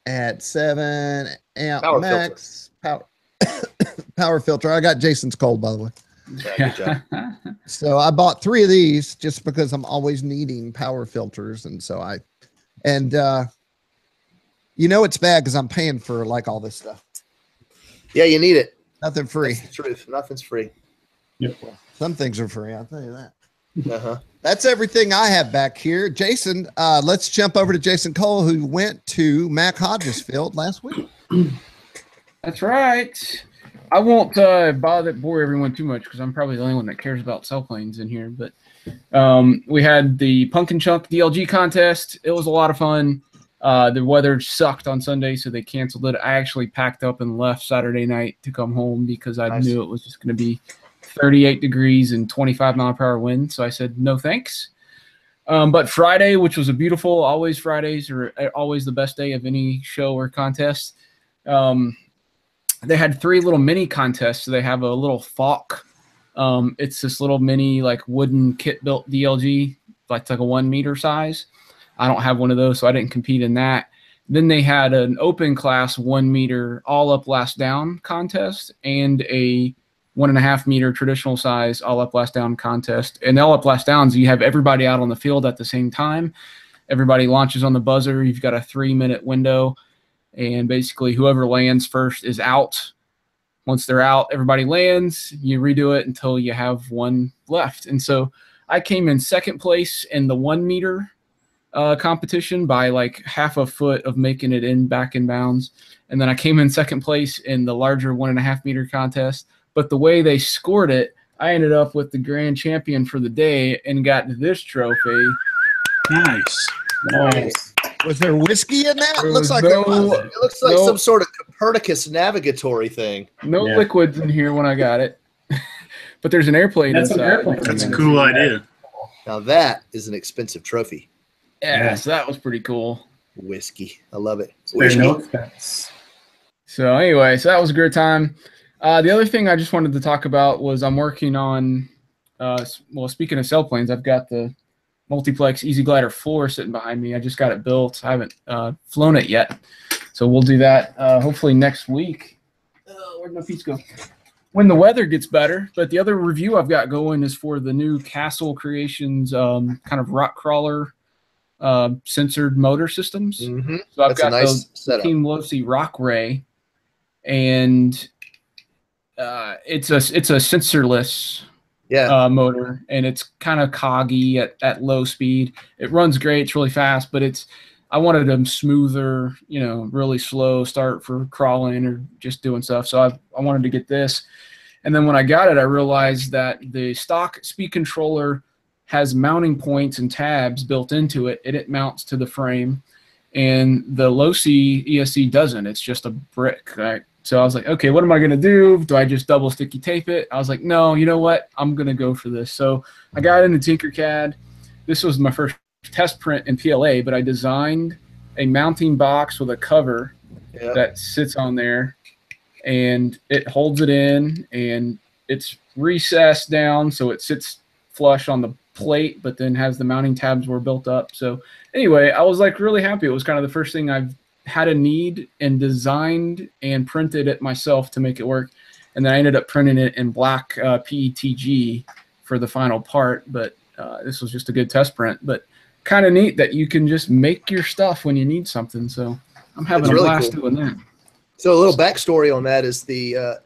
at 7 amp Power max power filter. I got Jason's cold, by the way. Yeah, good job. So I bought 3 of these just because I'm always needing power filters. And so it's bad because I'm paying for like all this stuff. Yeah, you need it. Nothing free. That's the truth. Nothing's free. Yep. Some things are free. I'll tell you that. Uh-huh. That's everything I have back here. Jason, let's jump over to Jason Cole, who went to Mac Hodges Field last week. That's right. I won't bore everyone too much because I'm probably the only one that cares about sailplanes in here. But We had the Pumpkin Chunk DLG contest. It was a lot of fun. The weather sucked on Sunday, so they canceled it. I actually packed up and left Saturday night to come home because I knew it was just going to be 38 degrees and 25-mile-per-hour wind. So I said, no thanks. But Friday, which was a beautiful, always Fridays are always the best day of any show or contest. They had 3 little mini contests. So they have a little Falk. It's this little mini like wooden kit built DLG, like a 1 meter size. I don't have one of those, so I didn't compete in that. Then they had an open class 1 meter all up last down contest and a 1.5 meter traditional size all up last down contest. And all up last downs, you have everybody out on the field at the same time. Everybody launches on the buzzer. You've got a 3-minute window, and basically whoever lands first is out. Once they're out, everybody lands. You redo it until you have one left. And so I came in second place in the 1 meter competition by like half a foot of making it back in bounds. And then I came in second place in the larger 1.5 meter contest. But the way they scored it, I ended up with the grand champion for the day and got this trophy. Nice. Was there whiskey in that? There Looks was like there was. It looks like some sort of Copernicus navigatory thing. No liquids in here when I got it. But there's an airplane That's inside. an airplane. That's a cool idea. Now that is an expensive trophy. Yeah, so that was pretty cool. Whiskey. I love it. There's no expense. So anyway, so that was a great time. The other thing I just wanted to talk about was I'm working on, well, speaking of sailplanes, I've got the Multiplex Easy Glider 4 sitting behind me. I just got it built. I haven't flown it yet. So we'll do that hopefully next week. Where'd my piece go? When the weather gets better. But the other review I've got going is for the new Castle Creations kind of rock crawler censored motor systems. Mm-hmm. So I've got nice the setup. Team Losi Rock Ray, and it's a sensorless motor, and it's kind of coggy at low speed. It runs great. It's really fast, but I wanted a smoother, really slow start for crawling or just doing stuff. So I wanted to get this. And then when I got it, I realized that the stock speed controller has mounting points and tabs built into it, and it mounts to the frame. And the Losi ESC doesn't. It's just a brick, right? So I was like, okay, what am I going to do? Do I just double sticky tape it? I was like, no, you know what? I'm going to go for this. So I got into Tinkercad. This was my first test print in PLA, but I designed a mounting box with a cover that sits on there, and it holds it in, and it's recessed down so it sits flush on the plate, but then has the mounting tabs were built up. So anyway, I was like really happy. It was kind of the first thing I've had a need and designed and printed it myself to make it work. And then I ended up printing it in black PETG for the final part, but this was just a good test print. But kind of neat that you can just make your stuff when you need something. So I'm having a blast doing that. So a little backstory on that is the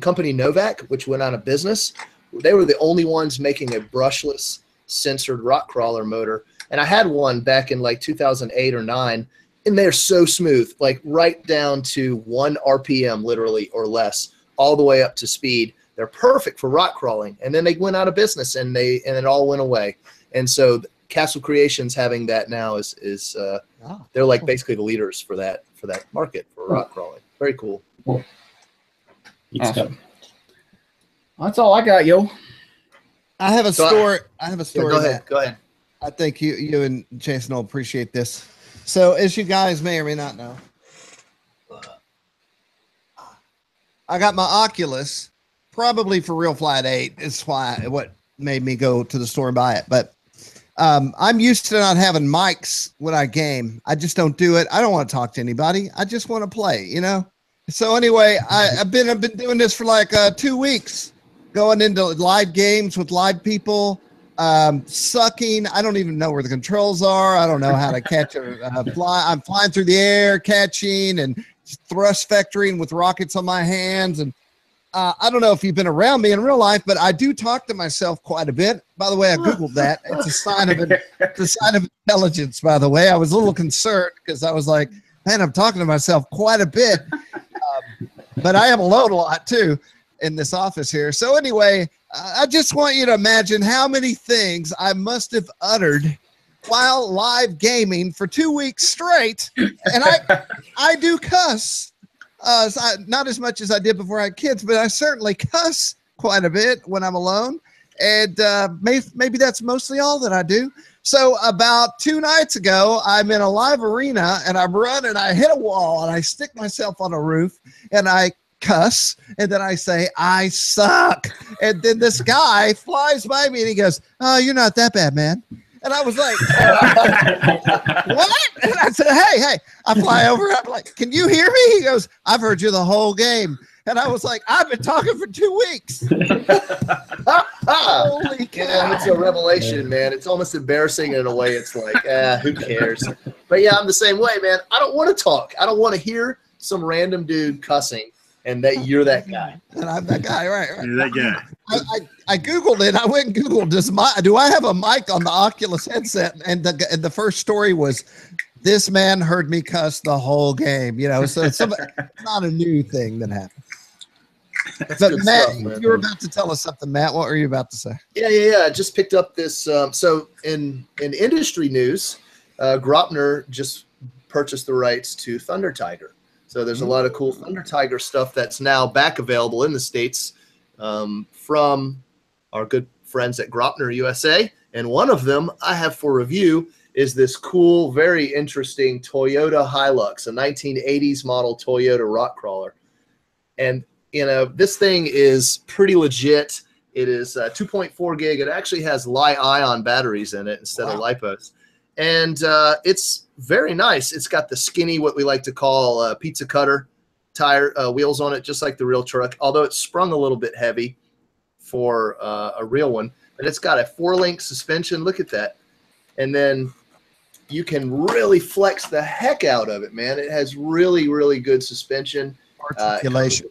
company Novak, which went out of business. They were the only ones making a brushless censored rock crawler motor. And I had one back in like 2008 or 9, and they're so smooth, like right down to 1 RPM literally or less, all the way up to speed. They're perfect for rock crawling. And then they went out of business, and it all went away. And so Castle Creations having that now is they're like basically the leaders for that market for rock crawling. Very cool. Awesome. That's all I got, yo. I have a story. Go ahead. I think you and Jason will appreciate this. So, as you guys may or may not know, I got my Oculus, probably for Real Flight 8. Is what made me go to the store and buy it. But I'm used to not having mics when I game. I just don't do it. I don't want to talk to anybody. I just want to play, So anyway, I've been doing this for like 2 weeks, going into live games with live people. Sucking. I don't even know where the controls are. I don't know how to catch a fly. I'm flying through the air, catching and thrust vectoring with rockets on my hands. And I don't know if you've been around me in real life, but I do talk to myself quite a bit. By the way, I Googled that. It's a sign of intelligence, by the way. I was a little concerned because I was like, man, I'm talking to myself quite a bit. But I am alone a lot too. in this office here. So anyway, I just want you to imagine how many things I must have uttered while live gaming for 2 weeks straight. And I do cuss, not as much as I did before I had kids, but I certainly cuss quite a bit when I'm alone. And maybe that's mostly all that I do. So about 2 nights ago, I'm in a live arena and I'm running, I hit a wall and I stick myself on a roof and I cuss. And then I say, I suck. And then this guy flies by me and he goes, oh, you're not that bad, man. And I was like, what? And I said, hey, I fly over. I'm like, can you hear me? He goes, I've heard you the whole game. And I was like, I've been talking for 2 weeks. Holy cow. Yeah, it's a revelation, man. It's almost embarrassing in a way. It's like, who cares? But yeah, I'm the same way, man. I don't want to talk. I don't want to hear some random dude cussing and that you're that guy. And I'm that guy, right? You're that guy. I Googled it. I went and Googled, do I have a mic on the Oculus headset? And the first story was, this man heard me cuss the whole game. You know, so it's not a new thing that happened. That's But good Matt, stuff, man. you were about to tell us something. Matt, what were you about to say? Yeah. I just picked up this. So in industry news, Gropner just purchased the rights to Thunder Tiger. So there's a lot of cool Thunder Tiger stuff that's now back available in the States from our good friends at Gropner USA. And one of them I have for review is this cool, very interesting Toyota Hilux, a 1980s model Toyota rock crawler. And you know, this thing is pretty legit. It is 2.4 gig. It actually has Li-ion batteries in it instead of LiPos. And it's very nice. It's got the skinny, what we like to call pizza cutter tire wheels on it, just like the real truck, although it's sprung a little bit heavy for a real one. But it's got a 4-link suspension. Look at that. And then you can really flex the heck out of it, man. It has really, really good suspension. Articulation.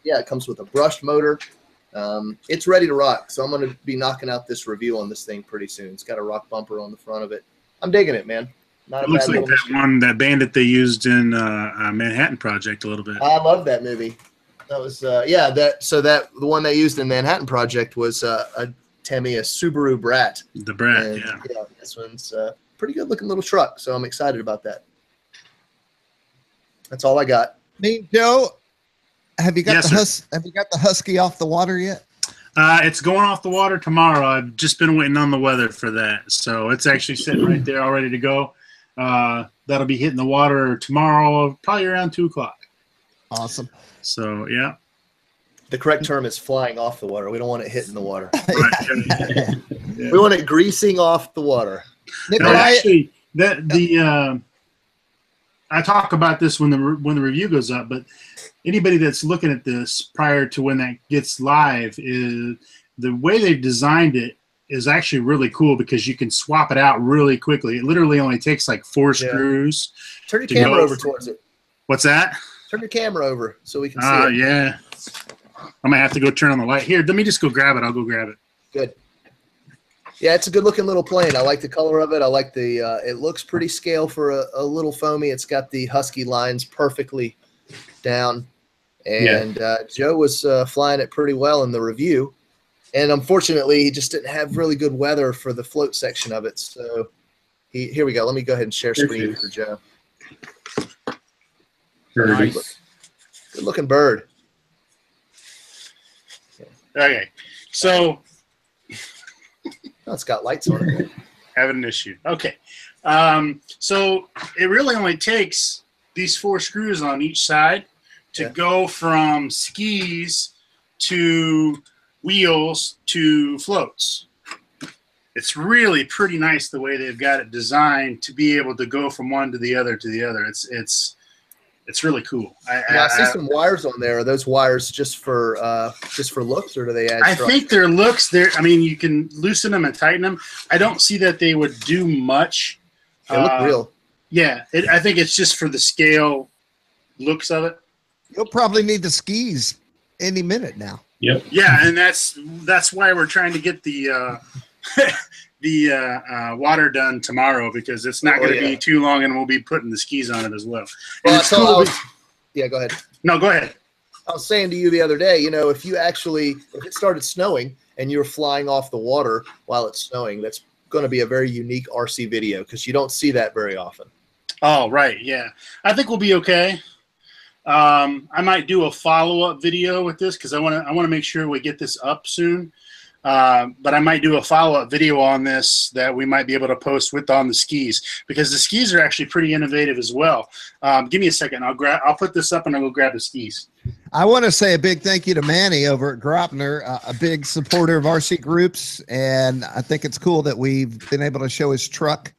It comes with a brushed motor. It's ready to rock. So I'm going to be knocking out this review on this thing pretty soon. It's got a rock bumper on the front of it. I'm digging it, man. Not It looks like that bandit they used in Manhattan Project a little bit. I love that movie. That was the one they used in Manhattan Project was a Subaru Brat. The Brat, And, yeah. This one's a pretty good looking little truck, so I'm excited about that. That's all I got. Me, Joe, have you got Yes, have you got the Husky off the water yet? It's going off the water tomorrow. I've just been waiting on the weather for that. So it's actually sitting right there all ready to go. That'll be hitting the water tomorrow, probably around 2 o'clock. Awesome. So, yeah. The correct term is flying off the water. We don't want it hitting the water. Right. Yeah. We want it greasing off the water. No, actually, I talk about this when the review goes up, but anybody that's looking at this prior to when that gets live, is the way they've designed it is actually really cool because you can swap it out really quickly. It literally only takes like 4 screws. Turn your camera over towards it. What's that? Turn your camera over so we can see it. Yeah. I'm going to have to go turn on the light. Here, let me just go grab it. I'll go grab it. Good. Yeah, it's a good looking little plane. I like the color of it. I like the it looks pretty scale for a little foamy. It's got the Husky lines perfectly down. And Joe was flying it pretty well in the review. And unfortunately, he just didn't have really good weather for the float section of it. So here we go. Let me go ahead and share screen for Joe. Nice. Good looking bird. Okay. So Oh, it's got lights on it. having an issue. Okay. So it really only takes these 4 screws on each side to go from skis to wheels to floats. It's really pretty nice the way they've got it designed to be able to go from one to the other to the other. It's really cool. I see some wires on there. Are those wires just for looks, or do they add? I think they're looks. I mean, you can loosen them and tighten them. I don't see that they would do much. They look real. Yeah, I think it's just for the scale looks of it. You'll probably need the skis any minute now. Yep. Yeah, and that's why we're trying to get the water done tomorrow, because it's not going to be too long, and we'll be putting the skis on it as well. Well, go ahead. No, go ahead. I was saying to you the other day, you know, if it started snowing and you're flying off the water while it's snowing, that's going to be a very unique RC video because you don't see that very often. Oh, right. Yeah. I think we'll be okay. I might do a follow-up video with this because I want to make sure we get this up soon. But I might do a follow-up video on this that we might be able to post on the skis because the skis are actually pretty innovative as well. Give me a second. I'll put this up and I'll go grab the skis. I want to say a big thank you to Manny over at Gropner, a big supporter of RCGroups, and I think it's cool that we've been able to show his truck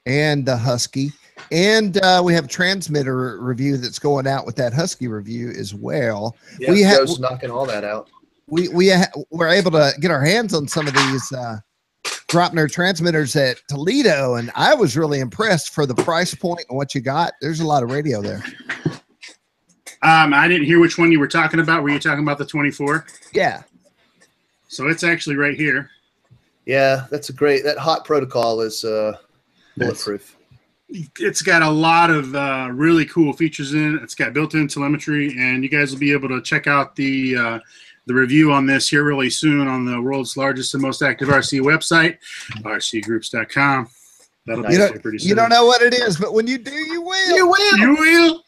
and the Husky. And we have a transmitter review that's going out with that Husky review as well. Yeah, Joe's knocking all that out. We were able to get our hands on some of these Gropner transmitters at Toledo, and I was really impressed for the price point and what you got. There's a lot of radio there. I didn't hear which one you were talking about. Were you talking about the 24? Yeah. So it's actually right here. Yeah, that's that hot protocol is bulletproof. It's got a lot of really cool features in it. It's got built-in telemetry, and you guys will be able to check out the review on this here really soon on the world's largest and most active RC website, RCGroups.com. That'll be pretty soon. You don't know what it is, but when you do, you will. You will. You will.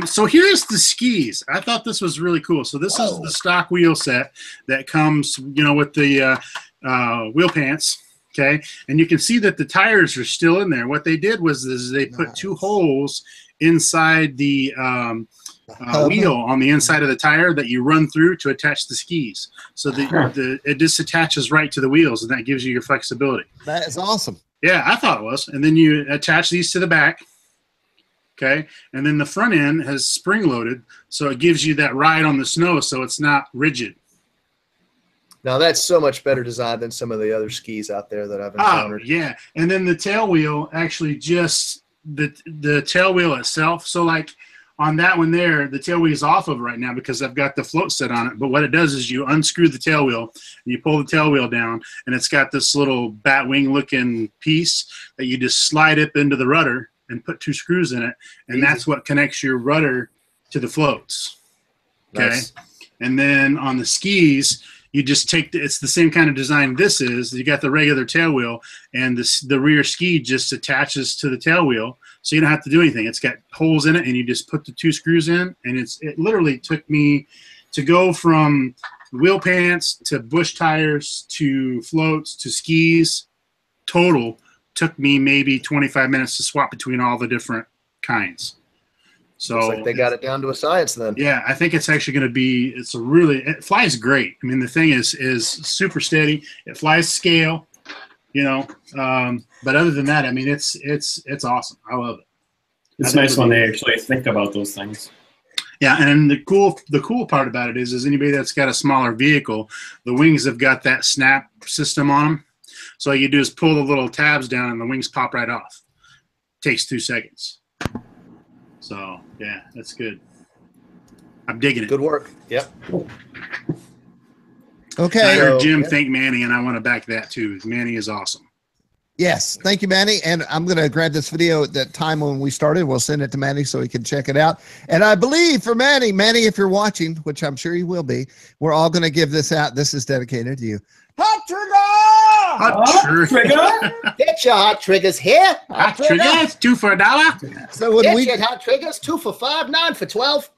So here's the skis. I thought this was really cool. So this is the stock wheel set that comes, you know, with the wheel pants. Okay, and you can see that the tires are still in there. What they did was they put two holes inside the wheel on the inside of the tire that you run through to attach the skis. So it just attaches right to the wheels, and that gives you your flexibility. That is awesome. Yeah, I thought it was. And then you attach these to the back. Okay, and then the front end has spring loaded, so it gives you that ride on the snow, so it's not rigid. Now that's so much better designed than some of the other skis out there that I've encountered. Oh, yeah. And then the tail wheel actually just the tail wheel itself. So like on that one there, the tail wheel is off of right now because I've got the float set on it. But what it does is you unscrew the tail wheel and you pull the tail wheel down, and it's got this little bat wing looking piece that you just slide up into the rudder and put two screws in it, and that's what connects your rudder to the floats. Okay. Nice. And then on the skis, you just take it's the same kind of design this is. You got the regular tail wheel, and the rear ski just attaches to the tail wheel, so you don't have to do anything. It's got holes in it, and you just put the two screws in, and it literally took me to go from wheel pants to bush tires to floats to skis. Total took me maybe 25 minutes to swap between all the different kinds. So looks like they got it down to a science then. Yeah, I think it's actually going to be. It flies great. I mean, the thing is super steady. It flies scale, you know. But other than that, I mean, it's awesome. I love it. It's nice when they actually think about those things. Yeah, and the cool part about it is anybody that's got a smaller vehicle, the wings have got that snap system on them. So all you do is pull the little tabs down, and the wings pop right off. Takes 2 seconds. So, yeah, that's good. I'm digging it. Good work. Yep. Okay. I heard Jim thank Manny, and I want to back that too. Manny is awesome. Yes. Thank you, Manny. And I'm going to grab this video at that time when we started. We'll send it to Manny so he can check it out. And I believe for Manny, if you're watching, which I'm sure you will be, we're all going to give this out. This is dedicated to you. Hot Trigger! Hot Trigger! Get your hot triggers here. Hot triggers, 2 for $1. So when we get hot triggers, 2 for $5, 9 for 12.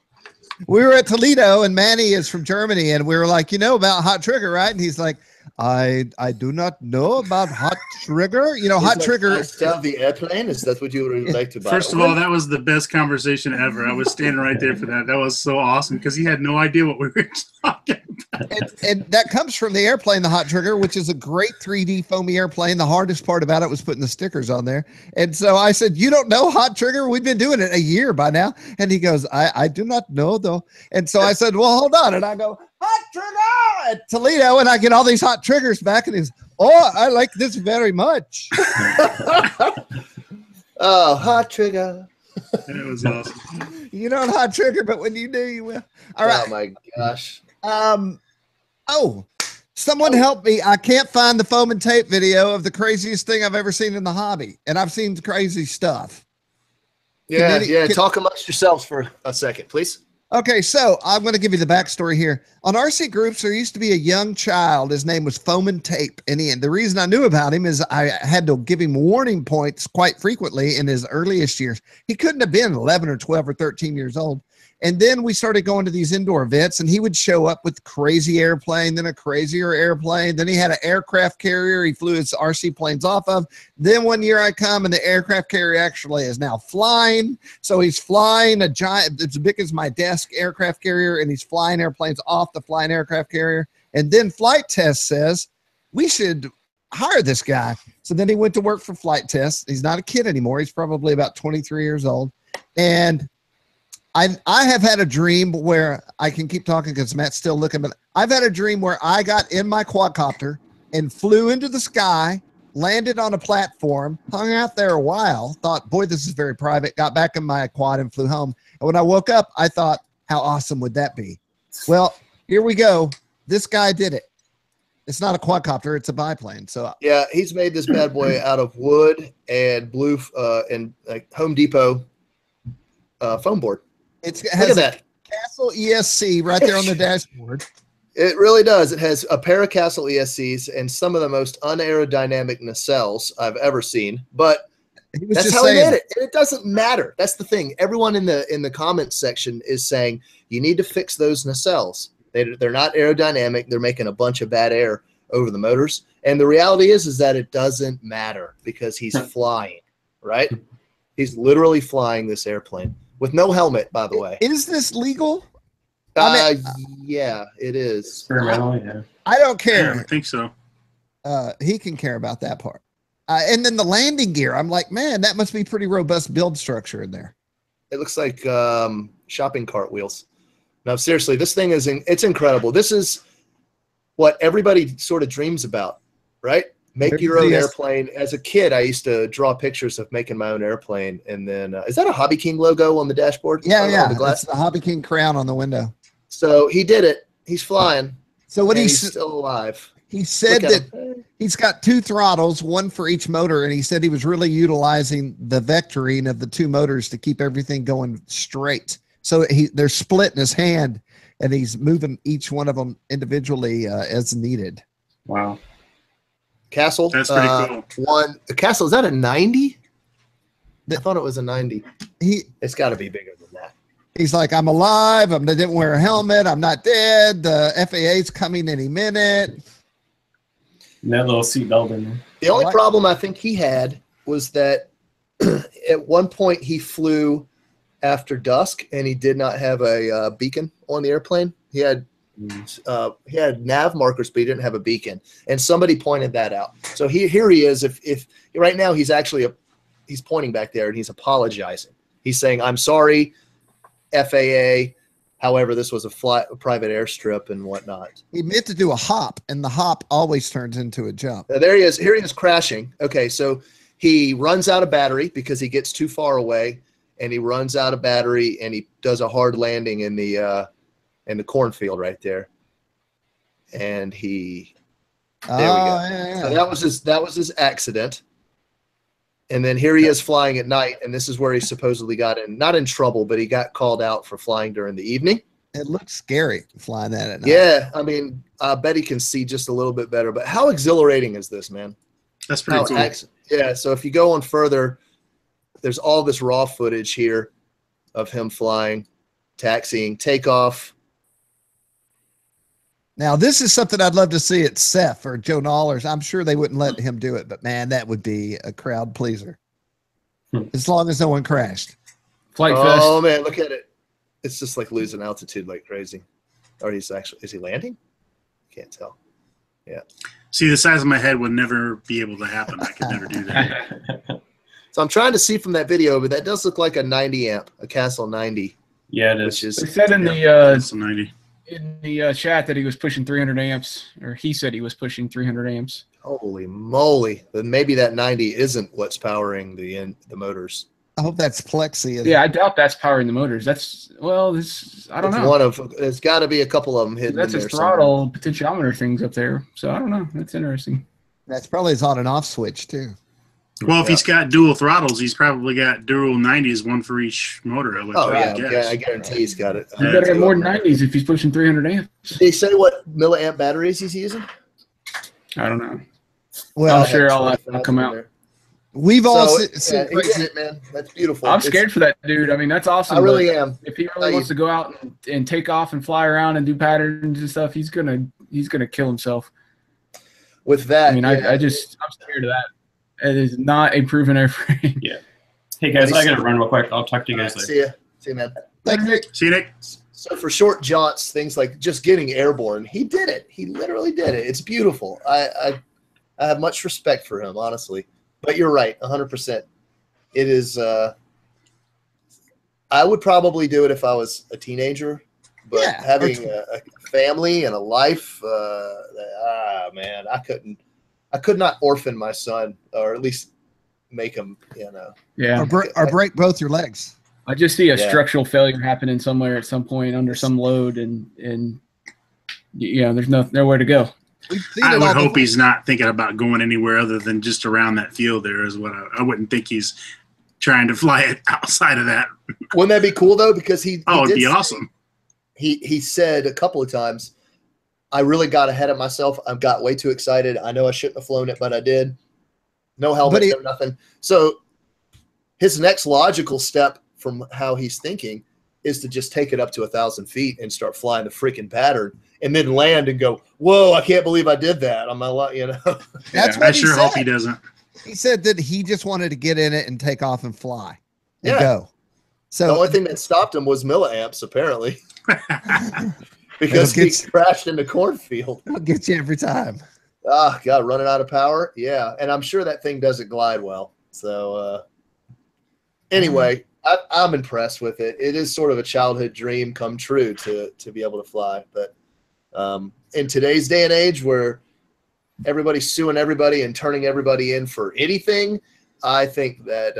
We were at Toledo, and Manny is from Germany, and we were like, you know about Hot Trigger, right? And he's like, I do not know about Hot Trigger. You know, Hot Trigger. The airplane? Is that what you would like to buy? First of all, that was the best conversation ever. I was standing right there for that. That was so awesome because he had no idea what we were talking about. And that comes from the airplane, the Hot Trigger, which is a great 3D foamy airplane. The hardest part about it was putting the stickers on there. And so I said, you don't know Hot Trigger? We've been doing it a year by now. And he goes, I do not know, though. And so I said, well, hold on. And I go, Hot Trigger at Toledo, and I get all these hot triggers back, and he's, oh, I like this very much. Oh, Hot Trigger. It was awesome. You don't Hot Trigger, but when you do, you will. All right. Oh my gosh. Someone help me. I can't find the foam and tape video of the craziest thing I've ever seen in the hobby, and I've seen crazy stuff. Yeah, talk amongst yourselves for a second, please. Okay, so I'm going to give you the backstory here. On RCGroups, there used to be a young child. His name was Foreman Tape. And the reason I knew about him is I had to give him warning points quite frequently in his earliest years. He couldn't have been 11 or 12 or 13 years old. And then we started going to these indoor events, and he would show up with crazy airplane, then a crazier airplane. Then he had an aircraft carrier he flew his RC planes off of. Then one year I come, and the aircraft carrier actually is now flying. So he's flying a giant, it's as big as my desk aircraft carrier, and he's flying airplanes off the flying aircraft carrier. And then Flight Test says, we should hire this guy. So then he went to work for Flight Test. He's not a kid anymore. He's probably about 23 years old. And I have had a dream where I can keep talking because Matt's still looking, but I've had a dream where I got in my quadcopter and flew into the sky, landed on a platform, hung out there a while, thought, boy, this is very private, got back in my quad and flew home. And when I woke up, I thought, how awesome would that be? Well, here we go. This guy did it. It's not a quadcopter, it's a biplane. So yeah, he's made this bad boy out of wood and blue and like Home Depot foam board. It has a Castle ESC right there on the dashboard. It really does. It has a pair of Castle ESCs and some of the most unaerodynamic nacelles I've ever seen. But that's how he made it. And it doesn't matter. That's the thing. Everyone in the comments section is saying you need to fix those nacelles. They're not aerodynamic. They're making a bunch of bad air over the motors. And the reality is that it doesn't matter because he's flying, right? He's literally flying this airplane. With no helmet, by the way. Is this legal? Yeah, it is. Experimental, yeah. I don't care. Yeah, I think so. He can care about that part. And then the landing gear, I'm like, man, that must be pretty robust build structure in there. It looks like shopping cart wheels. No, seriously, this thing it's incredible. This is what everybody sort of dreams about, right? Make your own airplane. As a kid, I used to draw pictures of making my own airplane. And then, is that a Hobby King logo on the dashboard? Yeah, on the glass? That's the Hobby King crown on the window. So he did it. He's flying. So what he's still alive. He said that he's got two throttles, one for each motor, and he said he was really utilizing the vectoring of the two motors to keep everything going straight. So they're split in his hand, and he's moving each one of them individually as needed. Wow. Castle. That's pretty cool. Castle, is that a 90? I thought it was a 90. It's got to be bigger than that. He's like, I'm alive. I didn't wear a helmet. I'm not dead. The FAA's coming any minute. And that little seatbelt in there. The only problem I think he had was that at one point he flew after dusk and he did not have a beacon on the airplane. He had nav markers, but he didn't have a beacon, and somebody pointed that out. So here he is. If right now he's actually he's pointing back there and he's apologizing. He's saying, "I'm sorry, FAA. However, this was a private airstrip and whatnot." He meant to do a hop, and the hop always turns into a jump. There he is. Here he is crashing. Okay, so he runs out of battery because he gets too far away, and he runs out of battery, and he does a hard landing in the cornfield right there. And there we go. Yeah. So that was his accident. And then here he is flying at night, and this is where he supposedly got not in trouble, but he got called out for flying during the evening. It looks scary flying that at night. Yeah, I mean, I bet he can see just a little bit better. But how exhilarating is this, man? That's pretty cool. Yeah, so if you go on further, there's all this raw footage here of him flying, taxiing, takeoff. Now, this is something I'd love to see at Seth or Joe Nollers. I'm sure they wouldn't let him do it, but man, that would be a crowd pleaser. As long as no one crashed. Flight Fest. Oh man, look at it. It's just like losing altitude like crazy. Or is he landing? Can't tell. Yeah. See, the size of my head would never be able to happen. I could never do that. So I'm trying to see from that video, but that does look like a 90 amp, a Castle 90. Yeah, it is. They said in It's a 90. in the chat that he was pushing 300 amps, or he said he was pushing 300 amps. Holy moly! Then maybe that 90 isn't what's powering the motors. I hope that's Plexi. Yeah, I doubt that's powering the motors. I don't know. There's got to be a couple of them hidden. That's in his there throttle potentiometer things up there. So I don't know. That's interesting. That's probably his on and off switch too. Well, if he's got dual throttles, he's probably got dual 90s, one for each motor. I guarantee he's got it. You better have more than 90s if he's pushing 300 amps. Did they say what milliamp batteries he's using? I don't know. Well, I'm sure all that will come out. We've all So, seen he did it, man. That's beautiful. I'm scared for that dude. I mean, that's awesome. I really am. If he really wants to go out and take off and fly around and do patterns and stuff, he's gonna kill himself. With that, I mean, I'm scared of that. It is not a proven airframe. Yeah. Hey guys, I gotta run real quick. I'll talk to you guys later. See you, man. Thanks, Nick. See you, Nick. So for short jaunts, things like just getting airborne, he did it. He literally did it. It's beautiful. I have much respect for him, honestly. But you're right, 100%. It is. I would probably do it if I was a teenager, but having a family and a life, man, I could not orphan my son, or at least make him, Yeah. Or break both your legs. I just see a structural failure happening somewhere at some point under some load, and there's nowhere to go. I would hope he's not thinking about going anywhere other than just around that field. There is what I wouldn't think he's trying to fly it outside of that. Wouldn't that be cool though? Because it'd be awesome. He said a couple of times, I really got ahead of myself. I got way too excited. I know I shouldn't have flown it, but I did. No helmet, no nothing. So his next logical step from how he's thinking is to just take it up to 1,000 feet and start flying the freaking pattern, and then land and go, whoa, I can't believe I did that on my life, That's what I sure hope he doesn't. He said that he just wanted to get in it and take off and fly and Yeah. go. So the only thing that stopped him was milliamps, apparently. Because he crashed in the cornfield. it'll get you every time. Ah, God, running out of power? Yeah, and I'm sure that thing doesn't glide well. So anyway, I'm impressed with it. It is sort of a childhood dream come true to be able to fly. But in today's day and age where everybody's suing everybody and turning everybody in for anything, I think that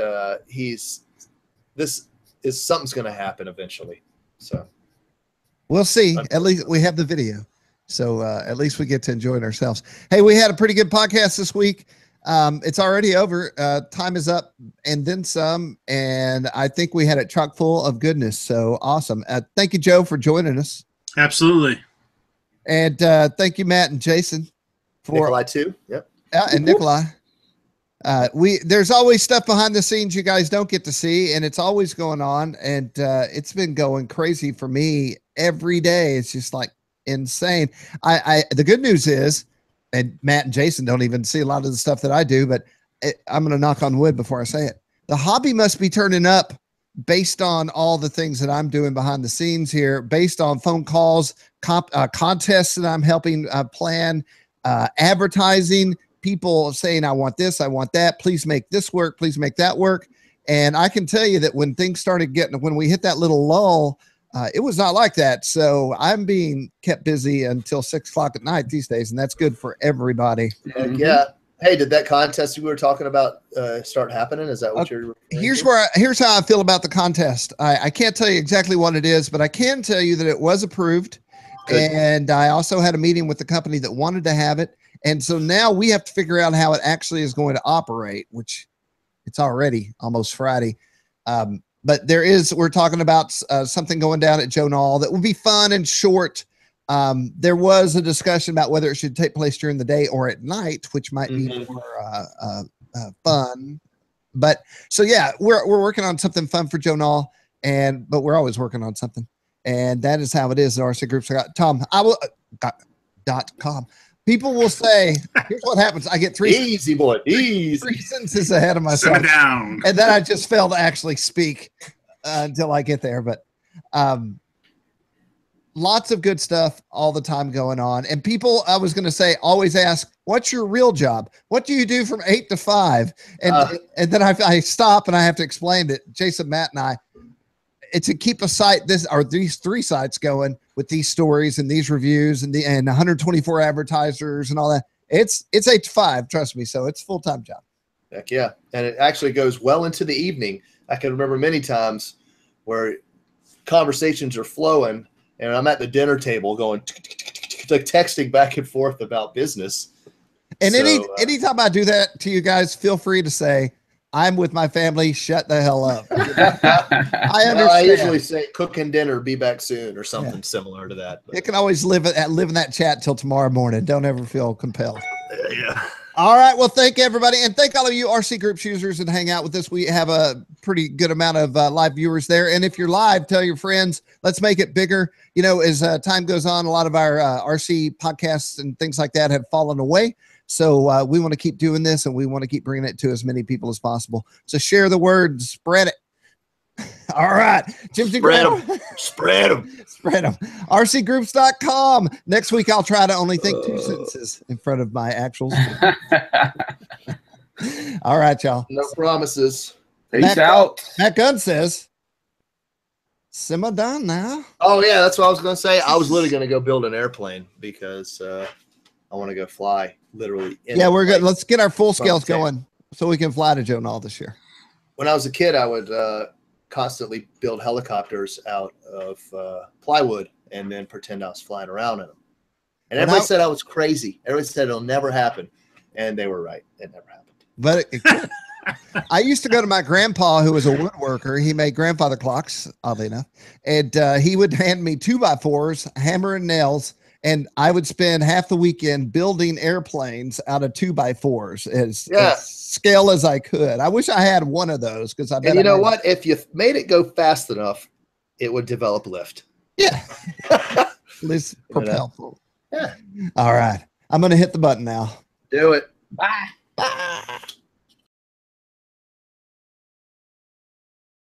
something's going to happen eventually. So we'll see. At least we have the video. So at least we get to enjoy it ourselves. Hey, we had a pretty good podcast this week. It's already over. Time is up and then some. And I think we had it chock full of goodness. So awesome. Thank you, Joe, for joining us. Absolutely. And thank you, Matt and Jason. Nikolai too. Yep. And Nikolai. There's always stuff behind the scenes you guys don't get to see, and it's always going on. And it's been going crazy for me every day. It's just like insane. The good news is, and Matt and Jason don't even see a lot of the stuff that I do, but I'm going to knock on wood before I say it. The hobby must be turning up based on all the things that I'm doing behind the scenes here, based on phone calls, contests that I'm helping plan, advertising, people saying, I want this, I want that, please make this work, please make that work. And I can tell you that when things started when we hit that little lull, it was not like that. So I'm being kept busy until 6 o'clock at night these days, and that's good for everybody. Yeah. Hey, did that contest we were talking about start happening? Is that what you're? Here's how I feel about the contest. I can't tell you exactly what it is, but I can tell you that it was approved. Good. And I also had a meeting with the company that wanted to have it. And so now we have to figure out how it actually is going to operate, which it's already almost Friday. But we're talking about something going down at Joe Nall that would be fun and short. There was a discussion about whether it should take place during the day or at night, which might be more fun. But so, yeah, we're working on something fun for Joe Nall, but we're always working on something. And that is how it is at RCGroups. Tom, .com. People will say, here's what happens. I get three sentences ahead of myself. Sit down. And then I just fail to actually speak until I get there. But lots of good stuff all the time going on. And people, I was going to say, always ask, what's your real job? What do you do from 8 to 5? And then I stop and I have to explain that Jason, Matt, and I, it's to keep these 3 sites going with these stories and these reviews and 124 advertisers and all that. It's 8 to 5, trust me. So it's a full-time job. Heck yeah. And it actually goes well into the evening. I can remember many times where conversations are flowing and I'm at the dinner table going like texting back and forth about business. And So, anytime I do that to you guys, feel free to say, I'm with my family. Shut the hell up. I understand. I usually say cooking dinner, be back soon, or something similar to that. It can always live in that chat till tomorrow morning. Don't ever feel compelled. Yeah. All right. Well, thank everybody. And thank all of you RC Groups users that hang out with us. We have a pretty good amount of live viewers there. And if you're live, tell your friends. Let's make it bigger. You know, as time goes on, a lot of our RC podcasts and things like that have fallen away. So we want to keep doing this, and we want to keep bringing it to as many people as possible. So share the word, spread it. All right. Spread them. Spread them. Spread them. RCGroups.com. Next week, I'll try to only think 2 sentences in front of my actuals. All right, y'all. No promises. Peace out. Matt Gunn says, simmer down now. Oh, yeah, that's what I was going to say. I was literally going to go build an airplane because I want to go fly literally. Yeah, we're good. Let's get our full scales going so we can fly to Jonal this year. When I was a kid, I would constantly build helicopters out of plywood and then pretend I was flying around in them. And everybody said I was crazy. Everybody said it'll never happen. And they were right. It never happened. But it could. I used to go to my grandpa, who was a woodworker. He made grandfather clocks, oddly enough. And he would hand me 2x4s, hammer and nails. And I would spend half the weekend building airplanes out of 2x4s as scale as I could. I wish I had one of those because I bet. And you know what? If you made it go fast enough, it would develop lift. Yeah. At least propel. Yeah. All right. I'm going to hit the button now. Do it. Bye.